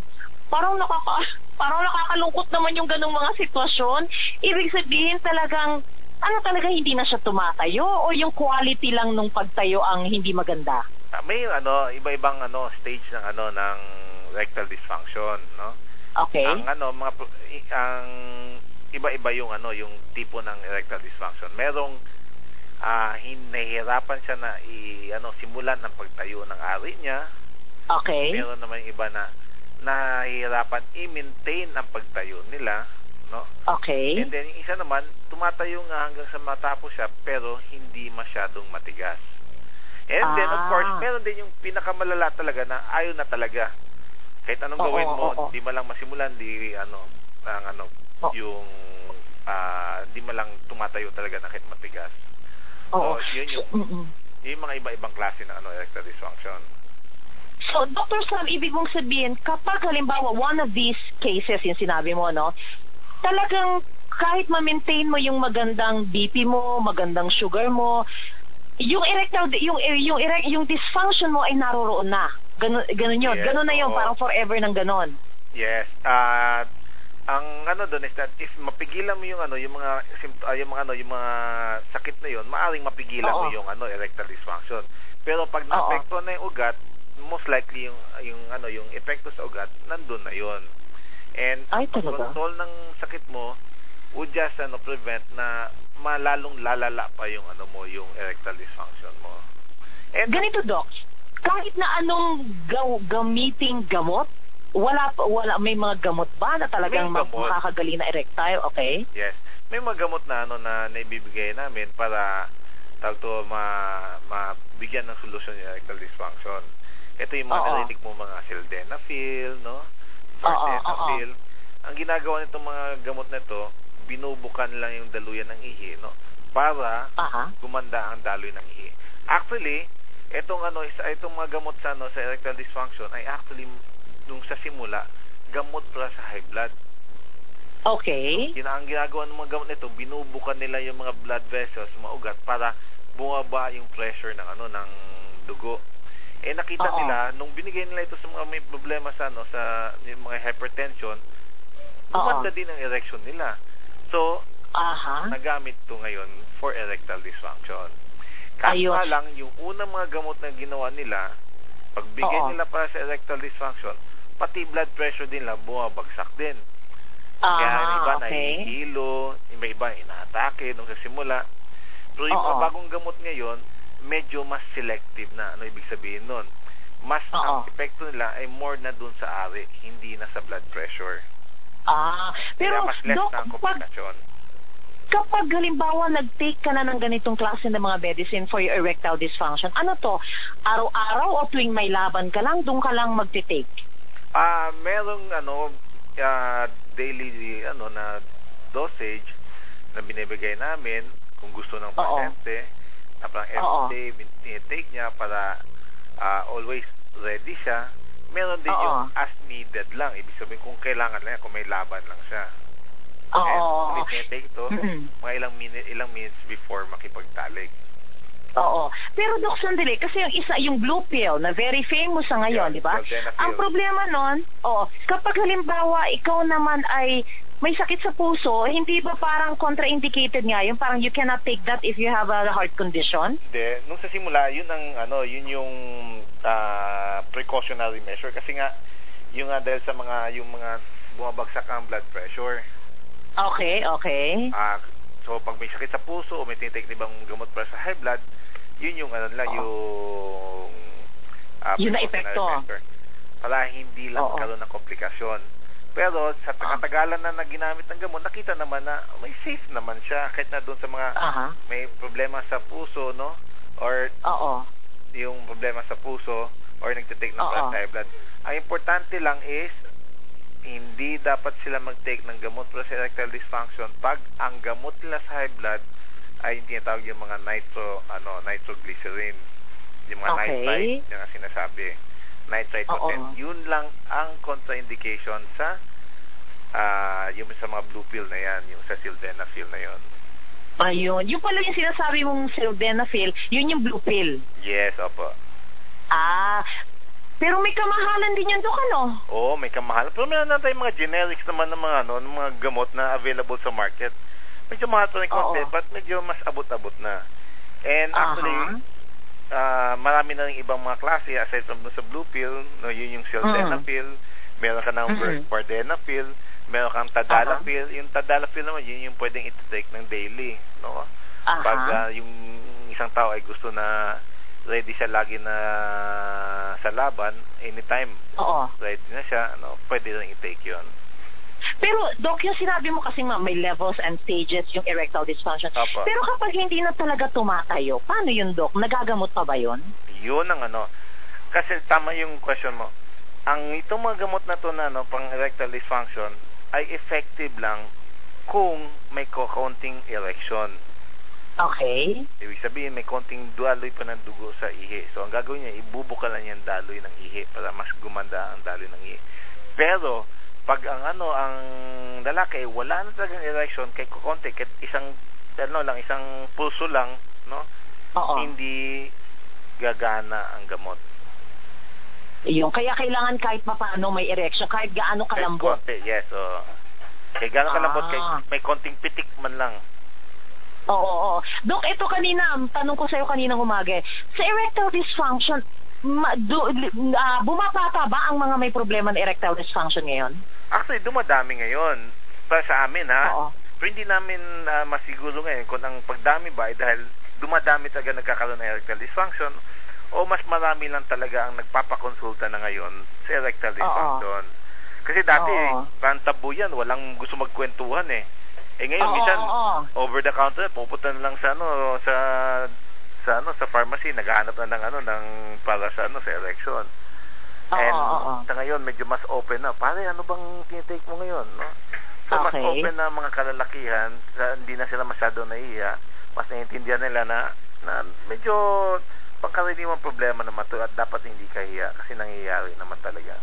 Parang nakakalungkot naman yung ganong mga sitwasyon. Ibig sabihin talagang, talaga hindi na siya tumatayo o yung quality lang nung pagtayo ang hindi maganda? May iba-ibang stage ng ng rectal dysfunction, no? Okay. Ang iba-iba yung yung tipo ng erectile dysfunction. Merong nahihirapan siya na simulan ng pagtayo ng ari niya. Okay. Meron naman yung iba na nahihirapan i-maintain ang pagtayo nila, no? Okay. And then yung isa naman tumatayo nga hanggang sa matapos siya pero hindi masyadong matigas. And then of course, meron din yung pinakamalala talaga na ayaw na talaga. Kahit anong gawin mo, di malang masimulan, yung di malang tumatayo talaga na kahit matigas. So, yun yung mga iba-ibang klase ng erectile dysfunction. So, Dr. Sam, ibig mong sabihin, kapag halimbawa one of these cases, yung sinabi mo, no, talagang kahit ma-maintain mo yung magandang BP mo, magandang sugar mo, yung erectile, yung dysfunction mo ay naroroon na. Ganun yun. Yes, ganun na yun, parang forever ng ganun. Yes. Ang doon is that if mapigilan mo yung yung mga sakit na yon, maaring mapigilan mo yung erectile dysfunction. Pero pag naapekto na yung ugat, most likely yung epekto sa ugat nandun na yon. And control ng sakit mo would just prevent na malalong lalala pa yung yung erectile dysfunction mo. And ganito, Doc, kahit na anong gamiting gamot, wala may mga gamot ba na talagang makakagaling na erectile? Okay. Yes. May mga gamot na na naibibigay namin para mabigyan ng solusyon yung erectile dysfunction. Ito yung mga narinig mo, mga sildenafil, no? Vardenafil. Ang ginagawa nitong mga gamot na ito, binubukan lang yung daluyan ng ihi, no? Para gumanda ang daloy ng ihi. Actually, itong mga gamot sa erectile dysfunction ay actually nung sa simula, gamot para sa high blood. Okay. Ang ginagawa ng mga gamot nito, binubukan nila yung mga blood vessels, mga ugat, para bumaba yung pressure ng dugo. Nakita nila, nung binigay nila ito sa mga may problema sa yung mga hypertension, gumanda din ang erection nila. So, nagamit ito ngayon for erectile dysfunction. Kaya lang, yung unang mga gamot na ginawa nila, pagbigay nila para sa erectile dysfunction, pati blood pressure din lang bumabagsak din. Kaya yung iba nahihilo, iba inaatake nung sa simula. Pero yung mga bagong gamot ngayon, medyo mas selective na. Ano ibig sabihin nun? Mas ang epekto nila ay more na dun sa ari, hindi na sa blood pressure. Pero kaya mas less Doc, na ang komplikasyon. Kapag halimbawa nag-take ka na ng ganitong klase ng mga medicine for your erectile dysfunction, ano to? Araw-araw o tuwing may laban ka lang, doon ka lang magte-take? Merong daily na dosage na binibigay namin kung gusto ng pasyente. na parang everyday take niya para always ready siya. Meron din yung as needed lang. Ibig sabihin kung kailangan lang, kung may laban lang siya. Oo. And take ito, mga ilang minutes before makipagtalik. Oo. Pero Doc, sandali, kasi yung blue pill na very famous sa ngayon, di ba? Ang problema nun, kapag halimbawa ikaw naman ay may sakit sa puso, hindi ba parang contraindicated nga yun? Parang you cannot take that if you have a heart condition? Hindi. Nung sa simula, yun yung precautionary measure. Kasi nga, yung dahil sa yung mga bumabagsak ang blood pressure. Okay. So, pag may sakit sa puso o may tinitake ibang gamot para sa high blood, yun yung yun na epekto. Para hindi lang magkaroon ng komplikasyon. Pero sa katagalan na ginamit ng gamot, nakita naman na may safe naman siya kahit na doon sa mga may problema sa puso, no? Or yung problema sa puso or nagtitake ng high blood. Ang importante lang is hindi dapat sila mag-take ng gamot para sa erectile dysfunction pag ang gamot nila sa high blood ay yung tinatawag yung mga nitroglycerin. Yung mga nitrite, yung sinasabi. Nitrite content. Yun lang ang contraindication sa yung sa mga blue pill na yan, yung sa sildenafil na yon. Ayun. Yung pala yung sinasabi mong sildenafil, yun yung blue pill. Yes, opo. Pero may kamahalan din yan, Dok, ano? Oo, may kamahalan. Pero meron na tayong mga generics naman ng mga gamot na available sa market. Medyo mahal pa rin konti, but medyo mas abot-abot na. And actually, marami na rin ibang mga klase aside from sa blue pill, no, yun yung sildenafil, meron ka ng vardenafil, meron kang tadalafil. Yung tadalafil naman, yun yung pwedeng i-take ng daily, no? Pag yung isang tao ay gusto na ready siya lagi na sa laban, anytime ready na siya, no, pwede rin i-take yun. Pero, Doc, yung sinabi mo kasi may levels and stages yung erectile dysfunction. Pero kapag hindi na talaga tumatayo, paano yun, Doc? Nagagamot pa ba yun? Yun ang kasi tama yung question mo. Itong mga gamot na to na pang erectile dysfunction ay effective lang kung may kaunting erection. Okay. Ibig sabihin, may konting daloy pa ng dugo sa ihi. So, ang gagawin niya, ibubuka lang yung daloy ng ihi para mas gumanda ang daloy ng ihi. Pero, pag ang lalaki, wala na talagang erection, kahit konti, kahit isang pulso lang, no? Hindi gagana ang gamot. Kaya kailangan kahit paano may erection, kahit gaano kalambot. Kahit konti, yes. Kahit gaano kalambot, kahit may konting pitik man lang. Oo. Dok, ito kanina, tanong ko sa'yo kaninang umaga, sa erectile dysfunction, bumabata ba ang mga may problema ng erectile dysfunction ngayon? Actually, dumadami ngayon. Para sa amin, pero hindi namin masiguro ngayon kung ang pagdami ba ay dahil dumadami talaga nagkakaroon ng erectile dysfunction o mas marami lang talaga ang nagpapakonsulta na ngayon sa erectile dysfunction. Kasi dati, parang tabu yan, walang gusto magkwentuhan eh. Ngayon, minsan, over the counter, pupunta na lang sa pharmacy, naghahanap na ng para sa erection. And sa ngayon, medyo mas open na. Pare, ano bang tinitake mo ngayon, no? So, mas open na mga kalalakihan, hindi na sila masyado nahihiya, mas naiintindihan nila na medyo pagkaraniwang problema naman to at dapat hindi kahiya kasi nangyayari naman talaga.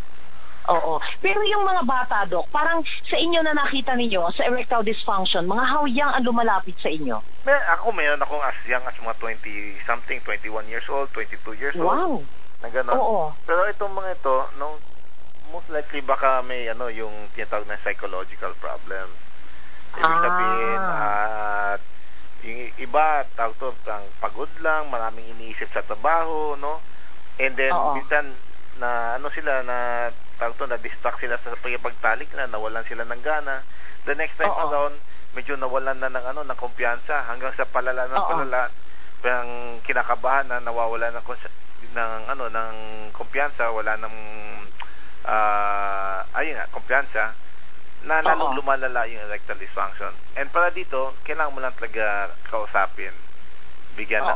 Oo. Pero yung mga bata, Dok, parang sa inyo na nakita ninyo, sa erectile dysfunction, mga how young ang lumalapit sa inyo? Meron akong as young as mga 20-something, 21 years old, 22 years old. Wow. Na gano'n. Oo. Pero itong mga ito, most likely baka may yung tinatawag na psychological problem. Ibig sabihin, yung iba, tawag to, pagod lang, maraming iniisip sa trabaho, no? And then, minsan, na-distract sila sa pagtalik na nawalan sila ng gana. The next time around, medyo nawalan na ng kumpiyansa hanggang sa palala parang kinakabahan na nawawala ng kumpiyansa, wala ng kumpiyansa na lalong lumalala yung erectile dysfunction. And para dito, kailangan mo lang talaga kausapin. Bigyan ng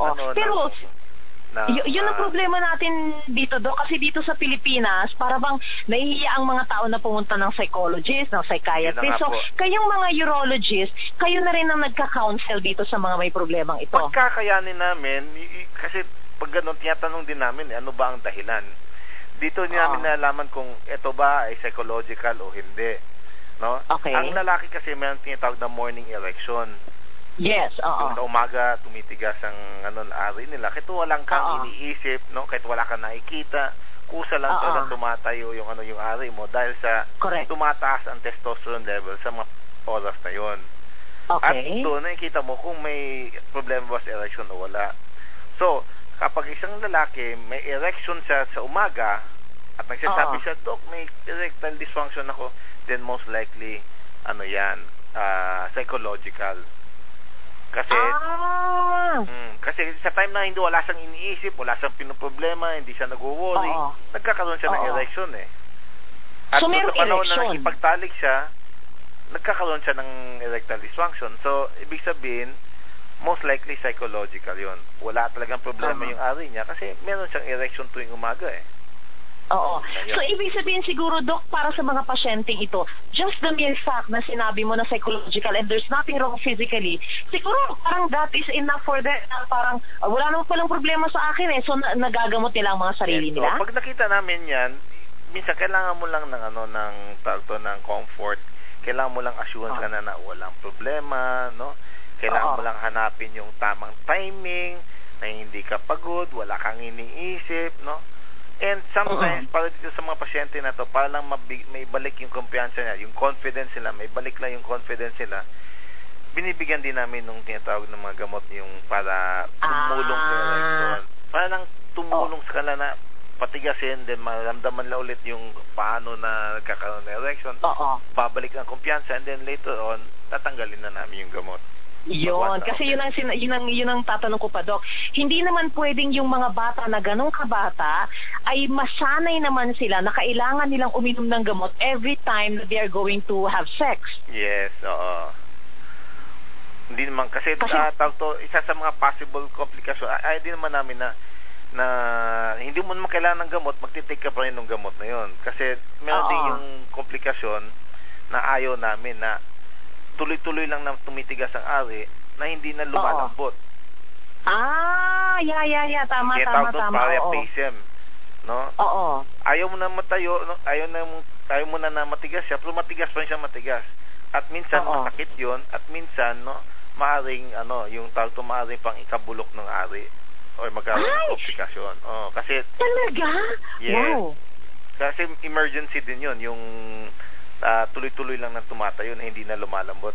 Yun ang problema natin dito, Doc, kasi dito sa Pilipinas, para bang nahihiya ang mga tao na pumunta ng psychologist, ng psychiatrist. So, kayong mga urologist, kayo na rin ang nagka-counsel dito sa mga may problemang ito. Pagkakayanin namin, kasi pag ganun, tinatanong din namin, ano ba ang dahilan? Dito namin nalaman kung ito ba ay psychological o hindi. No? Okay. Ang lalaki kasi mayroon tinatawag na morning erection. Yes, Yung sa umaga, tumitigas ang ari nila. Kahit walang kang iniisip, no? Kahit wala kang nakikita, kusa lang talagang tumatayo yung yung ari mo dahil sa tumataas ang testosterone level sa mga oras na yon. Okay. At doon nakikita mo kung may problema ba sa erection o wala. So, kapag isang lalaki may erection siya sa umaga at nagsasabi siya, Dok, may erectile dysfunction ako, then most likely, psychological. Kasi kasi sa time na hindi wala siyang iniisip, wala siyang pinoproblema, hindi siya nag-worry, nagkakaroon siya ng erection eh. At so, sa panahon na nakipagtalik siya, nagkakaroon siya ng erectile dysfunction. So, ibig sabihin, most likely psychological yon. Wala talagang problema yung ari niya kasi meron siyang erection tuwing umaga eh. Oo. So, ibig sabihin siguro, Doc, para sa mga pasyenteng ito, just the mere fact na sinabi mo na psychological and there's nothing wrong physically, siguro parang that is enough for them. Parang wala naman palang problema sa akin eh. So, nagagamot nila ang mga sarili nila? Pag nakita namin yan, minsan kailangan mo lang ng comfort. Kailangan mo lang assurance ka na walang problema, no? Kailangan mo lang hanapin yung tamang timing, na hindi ka pagod, wala kang iniisip, no? And sometimes, para dito sa mga pasyente na to, para lang may balik yung kumpiyansa niya, yung confidence nila, may balik lang yung confidence nila, binibigyan din namin nung tinatawag ng mga gamot yung para tumulong sa erection. Para lang tumulong sa kanila na patigasin, then maramdaman na ulit yung paano na nagkakaroon ng erection, babalik ang kumpiyansa, and then later on, tatanggalin na namin yung gamot. Yun, kasi yun ang tatanong ko pa, Doc. Hindi naman pwedeng yung mga bata na ganong kabata ay masanay naman sila na kailangan nilang uminom ng gamot every time that they are going to have sex. Yes, oo. Hindi naman, kasi isa sa mga possible complication, ay di naman namin na hindi mo naman kailangan ng gamot, magtitake ka pa rin ng gamot na yun. Kasi meron din yung komplikasyon na ayaw namin na tuloy-tuloy lang na tumitigas ang ari na hindi na lumalambot. Tama. Priapism, no? Oo. Ayaw mo na matayo, no? Ayaw mo na matigas siya, pero matigas pa rin siya matigas. At minsan masakit 'yon, at minsan maaring yung maaring pang ikabulok ng ari o magkaroon ng komplikasyon. Kasi talaga? Yes. Wow. Kasi emergency din 'yon, yung tuloy-tuloy lang na tumatayo na hindi na lumalambot.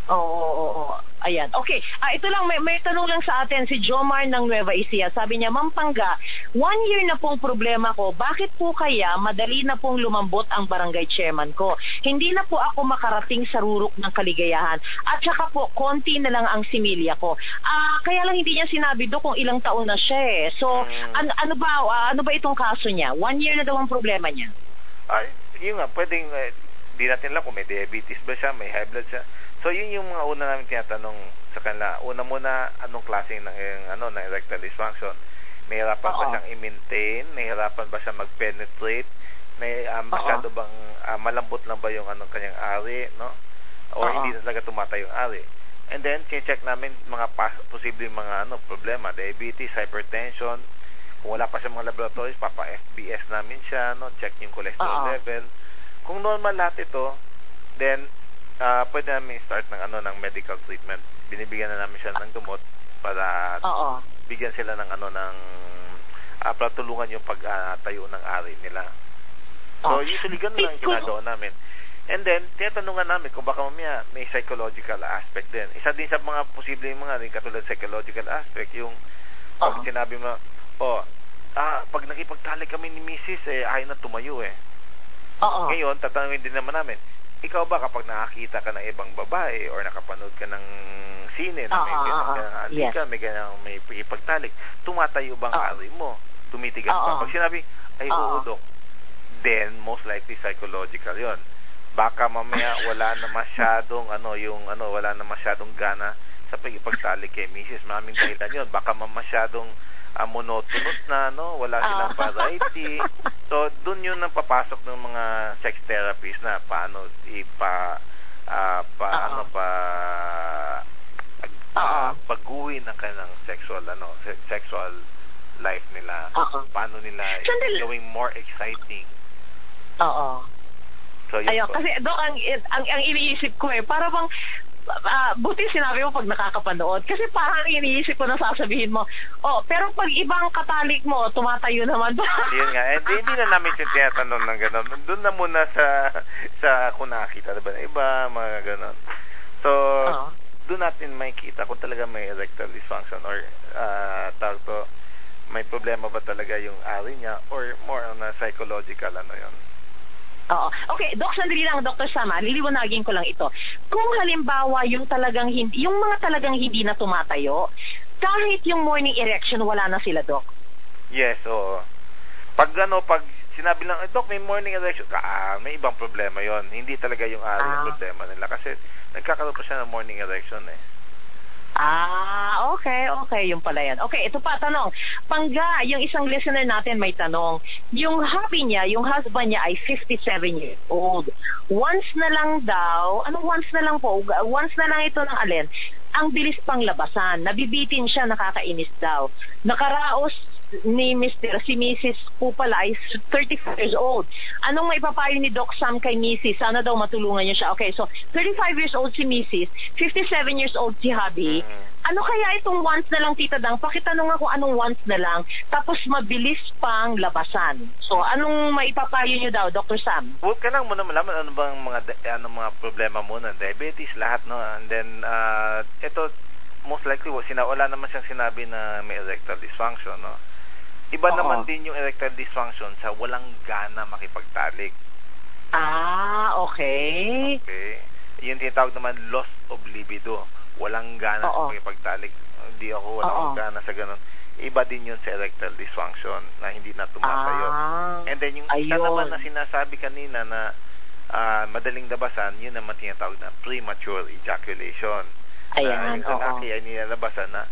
Oo. Ayan. Okay. Ito lang, may tanong lang sa atin si Jomar ng Nueva Ecija. Sabi niya, Ma'am Pangga, 1 year na pong problema ko. Bakit po kaya madali na pong lumambot ang barangay chairman ko? Hindi na po ako makarating sa rurok ng kaligayahan. At saka po, konti na lang ang similya ko. Kaya lang hindi niya sinabi do kung ilang taon na siya eh. So, ano ba itong kaso niya? 1 year na daw ang problema niya. Yun nga, pwedeng, di natin lang kung may diabetes ba siya, may high blood siya. So, yun yung mga una namin tinatanong sa kanila. Una muna, anong klase ng erectile dysfunction? Nahihirapan ba siyang i-maintain? Nahihirapan ba siya mag-penetrate? Masyado bang malambot lang ba yung kanyang ari, no? Or hindi na talaga tumatayo yung ari? And then, check namin mga posibleng mga problema, diabetes, hypertension. Kung wala pa siya mga laboratories, papa-FBS namin siya, no? Check yung cholesterol level. Kung normal lahat ito, then pwede namin start ng medical treatment. Binibigyan na namin siya ng gamot para bigyan sila ng para tulungan yung pagtayo ng ari nila. So usually ganun lang ginagawa namin. And then tinatanungan namin kung baka mamaya may psychological aspect din. Isa din sa mga posibleng mga rin katulad psychological aspect yung pag sinabi mo, pag nakipagtalik kami ni Mrs. ayaw na tumayo eh. Ngayon, tatanungin din naman namin, ikaw ba kapag nakakita ka ng ibang babae or nakapanood ka ng sine na may ganang may ipagtalik, tumatayo bang ari mo? Tumitigas ba? Pag sinabi, ay oo, Dok, then most likely psychological yon. Baka mamaya wala na masyadong wala na masyadong gana sa pag-ipagtalik kay Mrs. Maraming dahilan yon. Baka masyadong monotonous na, no? Wala silang variety. So, dun yun ang papasok ng mga sex therapists na paano baguhin ang kanilang sexual life nila. Paano nila gawing more exciting. Oo. So, yun po. Kasi Dok, ang iniisip ko para bang buti sinabi mo pag nakakapanood. Kasi parang iniisip ko na sasabihin mo, pero pag ibang katalik mo, tumatayo naman ba? Yun nga. Hindi na namin tinatanong ng gano'n. Doon na muna sa kung nakakita na ba na iba, mga gano'n. So, doon natin makikita kung talaga may erectile dysfunction or may problema ba talaga yung ari niya or more on a psychological yun. Oo. Okay, Doc, sandali lang, Dr. Sama, liliwanagin ko lang ito. Kung halimbawa yung mga talagang hindi na tumatayo, kahit yung morning erection, wala na sila, Doc? Yes, oo. Pag sinabi lang, Doc, may morning erection, may ibang problema yon. Hindi talaga yung ari ang problema nila kasi nagkakaroon pa siya ng morning erection Okay, yung pala yan. Okay, ito pa, tanong. Pangga, yung isang listener natin may tanong. Yung hubby niya, yung husband niya ay 57 years old. Once na lang daw, once na lang ito ng alin, ang bilis pang labasan. Nabibitin siya, nakakainis daw. Nakaraos ni si Mrs. po pala ay 35 years old. Anong may papayo ni Doc Sam kay Mrs.? Sana daw matulungan niya siya. Okay, so 35 years old si Mrs., 57 years old si hubby. Ano kaya itong once na lang, Tita Dang? Pakitanong ako anong once na lang, tapos mabilis pang labasan. So, anong maipapayo niyo daw, Dr. Sam? Huwag ka lang muna malaman ano bang mga problema muna. Diabetes, lahat, no? And then, ito, most likely, wala naman siyang sinabi na may erectile dysfunction, no? Iba naman din yung erectile dysfunction sa walang gana makipagtalik. Okay. Okay. Yung tinatawag naman loss of libido. Walang gana sa makipagtalik. Hindi ako walang gana sa ganun. Iba din yun sa erectile dysfunction na hindi na tumatayo. And then yung isa naman na sinasabi kanina na madaling labasan, yun naman tinatawag na premature ejaculation. Ayan, yung lalaki ay nilalabasan na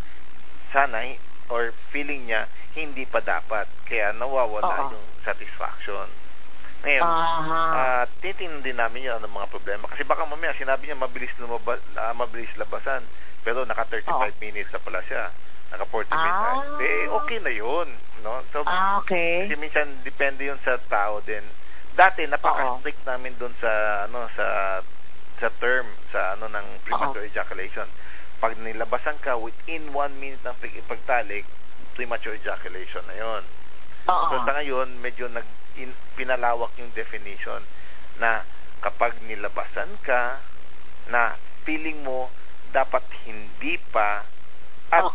sana or feeling niya hindi pa dapat. Kaya nawawala yung satisfaction. Ngayon, titingnan din namin yun ang mga problema. Kasi baka mamaya sinabi niya mabilis labasan. Pero naka 35 minutes na pala siya. Naka 40 minutes. Okay na yun. No? So, okay. Kasi minsan depende yun sa tao din. Dati, napaka-strict namin dun sa term, ng premature ejaculation. Pag nilabasan ka within 1 minute ng pagtalik, premature ejaculation na yun. So sa ngayon, medyo pinalawak yung definition na kapag nilabasan ka na feeling mo dapat hindi pa at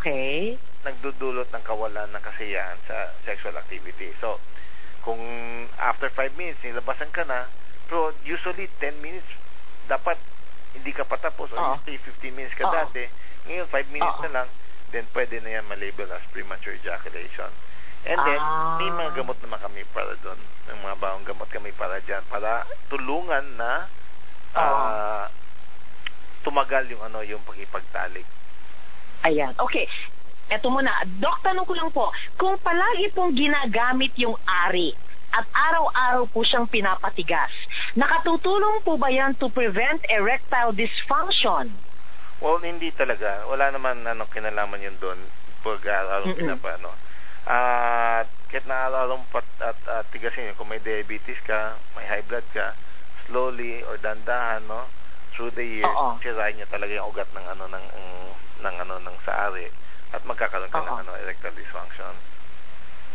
nagdudulot ng kawalan ng kasiyahan sa sexual activity. So, kung after 5 minutes nilabasan ka na, pero usually 10 minutes dapat hindi ka patapos o 15 minutes ka dati, ngayon 5 minutes na lang, then pwede na yan malabel as premature ejaculation. And then, may mga gamot naman kami para doon. Ng mga bawang gamot kami para dyan. Para tulungan na tumagal yung pagkipagtalik. Ayan. Okay. Eto muna. Dok, tanong ko lang po, kung palagi pong ginagamit yung ari at araw-araw po siyang pinapatigas, nakatutulong po ba yan to prevent erectile dysfunction? Well, hindi talaga. Wala naman kinalaman yun doon pag araw-araw pinapano. Kahit na araw-araw at tigasin yun, kung may diabetes ka, may high blood ka, slowly or dandahan, no, through the years, sirain niya talaga yung ugat ng ng saari at magkakaroon ka ng erectile dysfunction.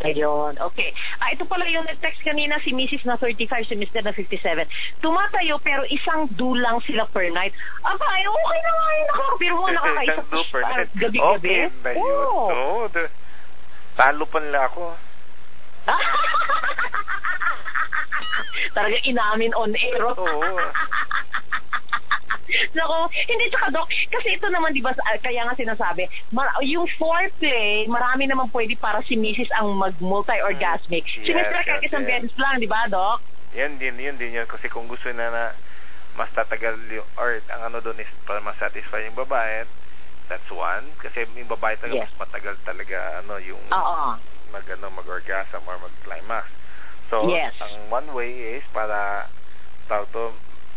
Ayun, okay. Ito pala yung nag-text kanina, si Mrs. na 35, si Mr. na 57. Tumatayo pero isang dulang sila per night. Okay na nga yun ako. Pero mo nakakaisa gabi-gabi. Okay na yun. Talo pa nila ako. Talaga inamin on air. Nako, hindi tsaka Dok, kasi ito naman, di ba, kaya nga sinasabi, yung foreplay, marami naman pwede para si Mrs. ang mag-multi-orgasmic. Si Mr. kahit isang beses lang, di ba, Dok? Yun din yun. Kasi kung gusto na mas tatagal yung, or ang doon is para mas satisfy yung babae, That's one. Kasi yung babae talaga mas matagal talaga yung mag-orgasm or mag-climax. So, ang one way is para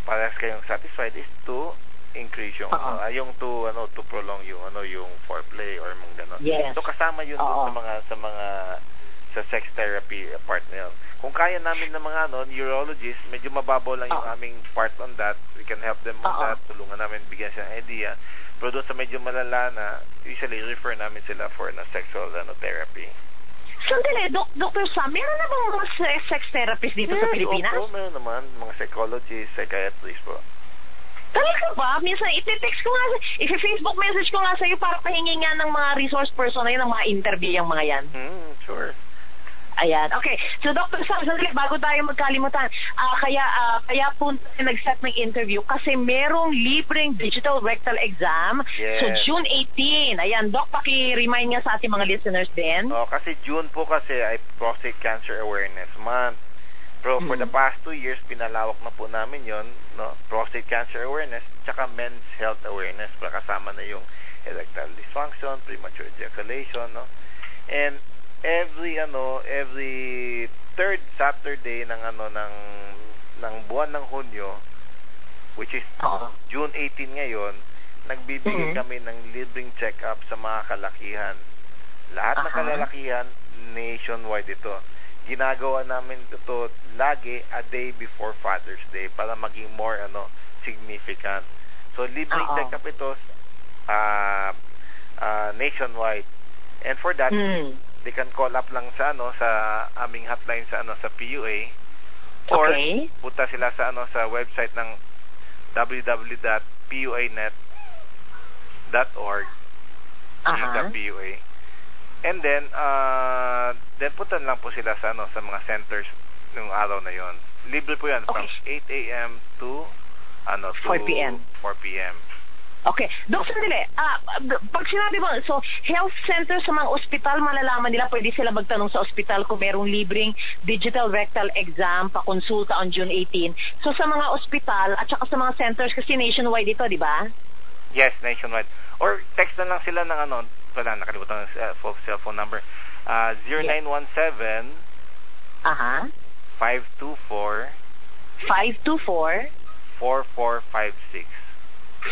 parehas kayong satisfied is to increase yung to prolong yung foreplay or mga gano'n. So kasama yun sa sex therapy part na yun. Kung kaya namin ng mga neurologist, medyo mababaw lang yung aming part on that. We can help them on that. Tulungan namin, bigyan sila ng idea. Pero doon sa medyo malala na, usually refer namin sila for sexual therapy. Sandali, Dr. Sam, meron na bang mga sex therapist dito sa Pilipinas? Oo, meron naman. Mga psychologists, psychiatrists po. Talaga ba? Minsan, iti-text ko nga, i-Facebook message ko nga sa'yo para pahingi nga ng mga resource person na yun, ng mga interview yung mga yan. Sure. Ayan. Okay. So, Dr. Sam, sandali, bago tayo magkalimutan, kaya po nag-set ng interview kasi merong libreng digital rectal exam. So, June 18. Ayan, Doc, paki-remind nga sa ating mga listeners din. Kasi June po kasi ay Prostate Cancer Awareness Month. Pero for the past 2 years, pinalawak na po namin yon, prostate cancer awareness, tsaka men's health awareness, para kasama na yung erectile dysfunction, premature ejaculation, and every third Saturday ng buwan ng Hunyo, which is June 18 ngayon, nagbibigay kami ng libreng check-up sa mga kalakihan. Lahat ng kalalakihan, nationwide ito. Ginagawa namin ito lagi a day before Father's Day para maging more significant. So libreng check-up ito nationwide. And for that, they can call up lang sa aming hotline sa PUA, or punta sila sa sa website ng www.puanet.org. .PUA. And then puntan lang po sila sa mga centers ng araw na yon. Libre po yan from 8 a.m. to 4 p.m. Okay. Dok, sandali. Pag sinabi mo, so, health center sa mga ospital, malalaman nila, pwede sila magtanong sa ospital kung merong libreng digital rectal exam, pakonsulta on June 18. So, sa mga ospital at saka sa mga centers, kasi nationwide ito, di ba? Yes, nationwide. Or text na lang sila ng nakalimutan ng cellphone number. 0917 524 4456.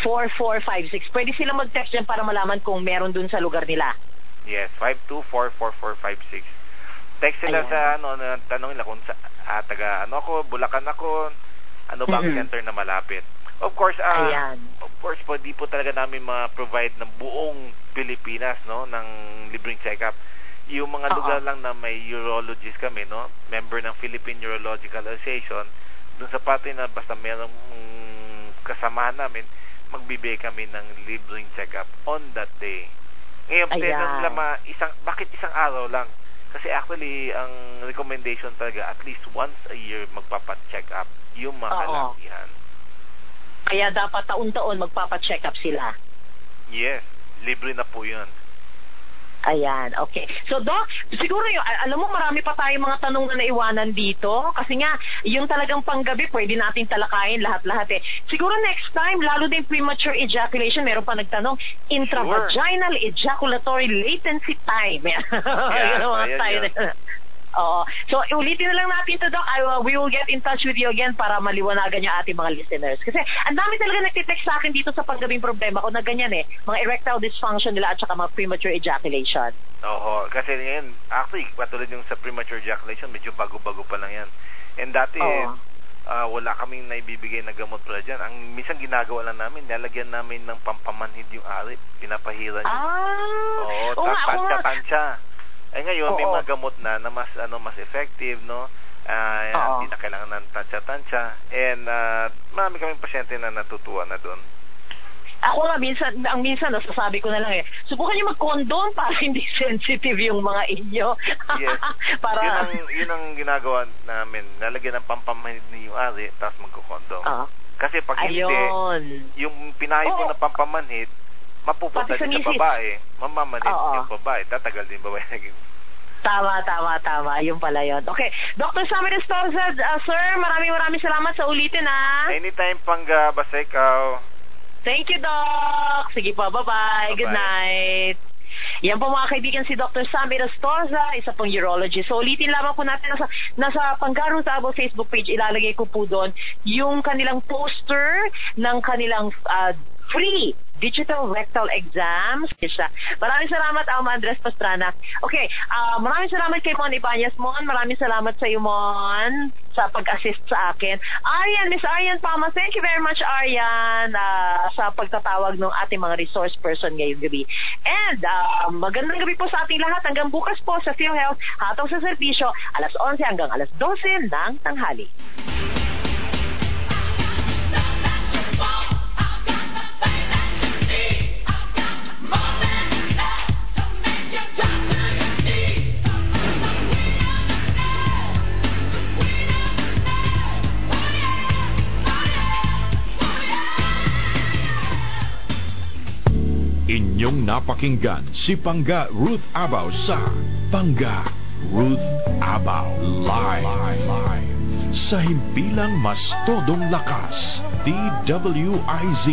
4456. Pwede sila mag-text dyan para malaman kung meron dun sa lugar nila. Yes, 524-4456. Text sila sa tanong nila kung taga ako, Bulacan ako, bang center na malapit. Of course, po, di po talaga namin ma-provide ng buong Pilipinas, ng libreng check-up. Yung mga lugar lang na may urologist kami, member ng Philippine Urological Association, dun sa pati na basta merong kasamahan namin, magbibigay kami ng libreng check-up on that day. Ngayon, bakit isang araw lang? Kasi actually, ang recommendation talaga, at least once a year, magpapacheck up yung mga kalakihan. Kaya dapat taon-taon magpapacheck up sila. Yes, libre na po yun. Ayan, okay. So, Doc, siguro alam mo, marami pa tayong mga tanong na naiwanan dito. Kasi nga, yung talagang panggabi, pwede natin talakayin lahat-lahat eh. Siguro next time, lalo din premature ejaculation, meron pa nagtanong, intravaginal ejaculatory latency time. Oo. So, ulitin na lang natin ito, Doc. We will get in touch with you again para maliwanagan yung ating mga listeners. Kasi ang dami talaga nagtitext sa akin dito sa panggabing problema ko na ganyan eh. Mga erectile dysfunction nila at saka mga premature ejaculation. Oo. Kasi ngayon, actually, patulad yung sa premature ejaculation, medyo bago-bago pa lang yan. And dati, wala kaming naibibigay na gamot pala dyan. Ang minsan ginagawa lang namin, nalagyan namin ng pampamanhid yung ari. Pinapahira niyo. Oo, tansya-tansya. Ngayon, may mga gamot na mas effective, hindi na kailangan ng tansya-tansya. And marami kaming pasyente na natutuwa na doon. Ako nga, minsan, nasasabi ko na lang subukan niyo mag-condom para hindi sensitive yung mga inyo. Yes. Para... yun ang ginagawa namin. Nalagyan ng pampamanhid yung ari, tapos magko-condom. Kasi pag hindi, yung pinahay po na pampamanhid, mapupunta din sa babae, mamamanid yung babae, tatagal din babae. Tama. Yung pala yun. Okay. Dr. Sammy Restosa, sir, maraming salamat sa ulitin, Anytime, Pangga, basta ikaw. Thank you, Doc. Sige po, bye-bye. Good night. Yan po mga kaibigan, si Dr. Sam Irastoza, isa pong urologist. So ulitin lamang po natin, nasa Pangga Ruth Abao Facebook page, ilalagay ko po doon yung kanilang poster ng kanilang free digital rectal exams. Maraming salamat, Alma Andres Pastrana. Okay, maraming salamat kay Mon Ibanez. Mon, maraming salamat sa iyo, Mon, sa pag-assist sa akin. Arian, Miss Arian Palma, thank you very much, Arian, sa pagtatawag ng ating mga resource person ngayong gabi. And magandang gabi po sa ating lahat. Hanggang bukas po sa PhilHealth, hatong sa serbisyo, alas 11 hanggang alas 12 ng tanghali. Inyong napakinggan si Pangga Ruth Abao sa Pangga Ruth Abao Live. Sa himpilang mas todong lakas, DWIZ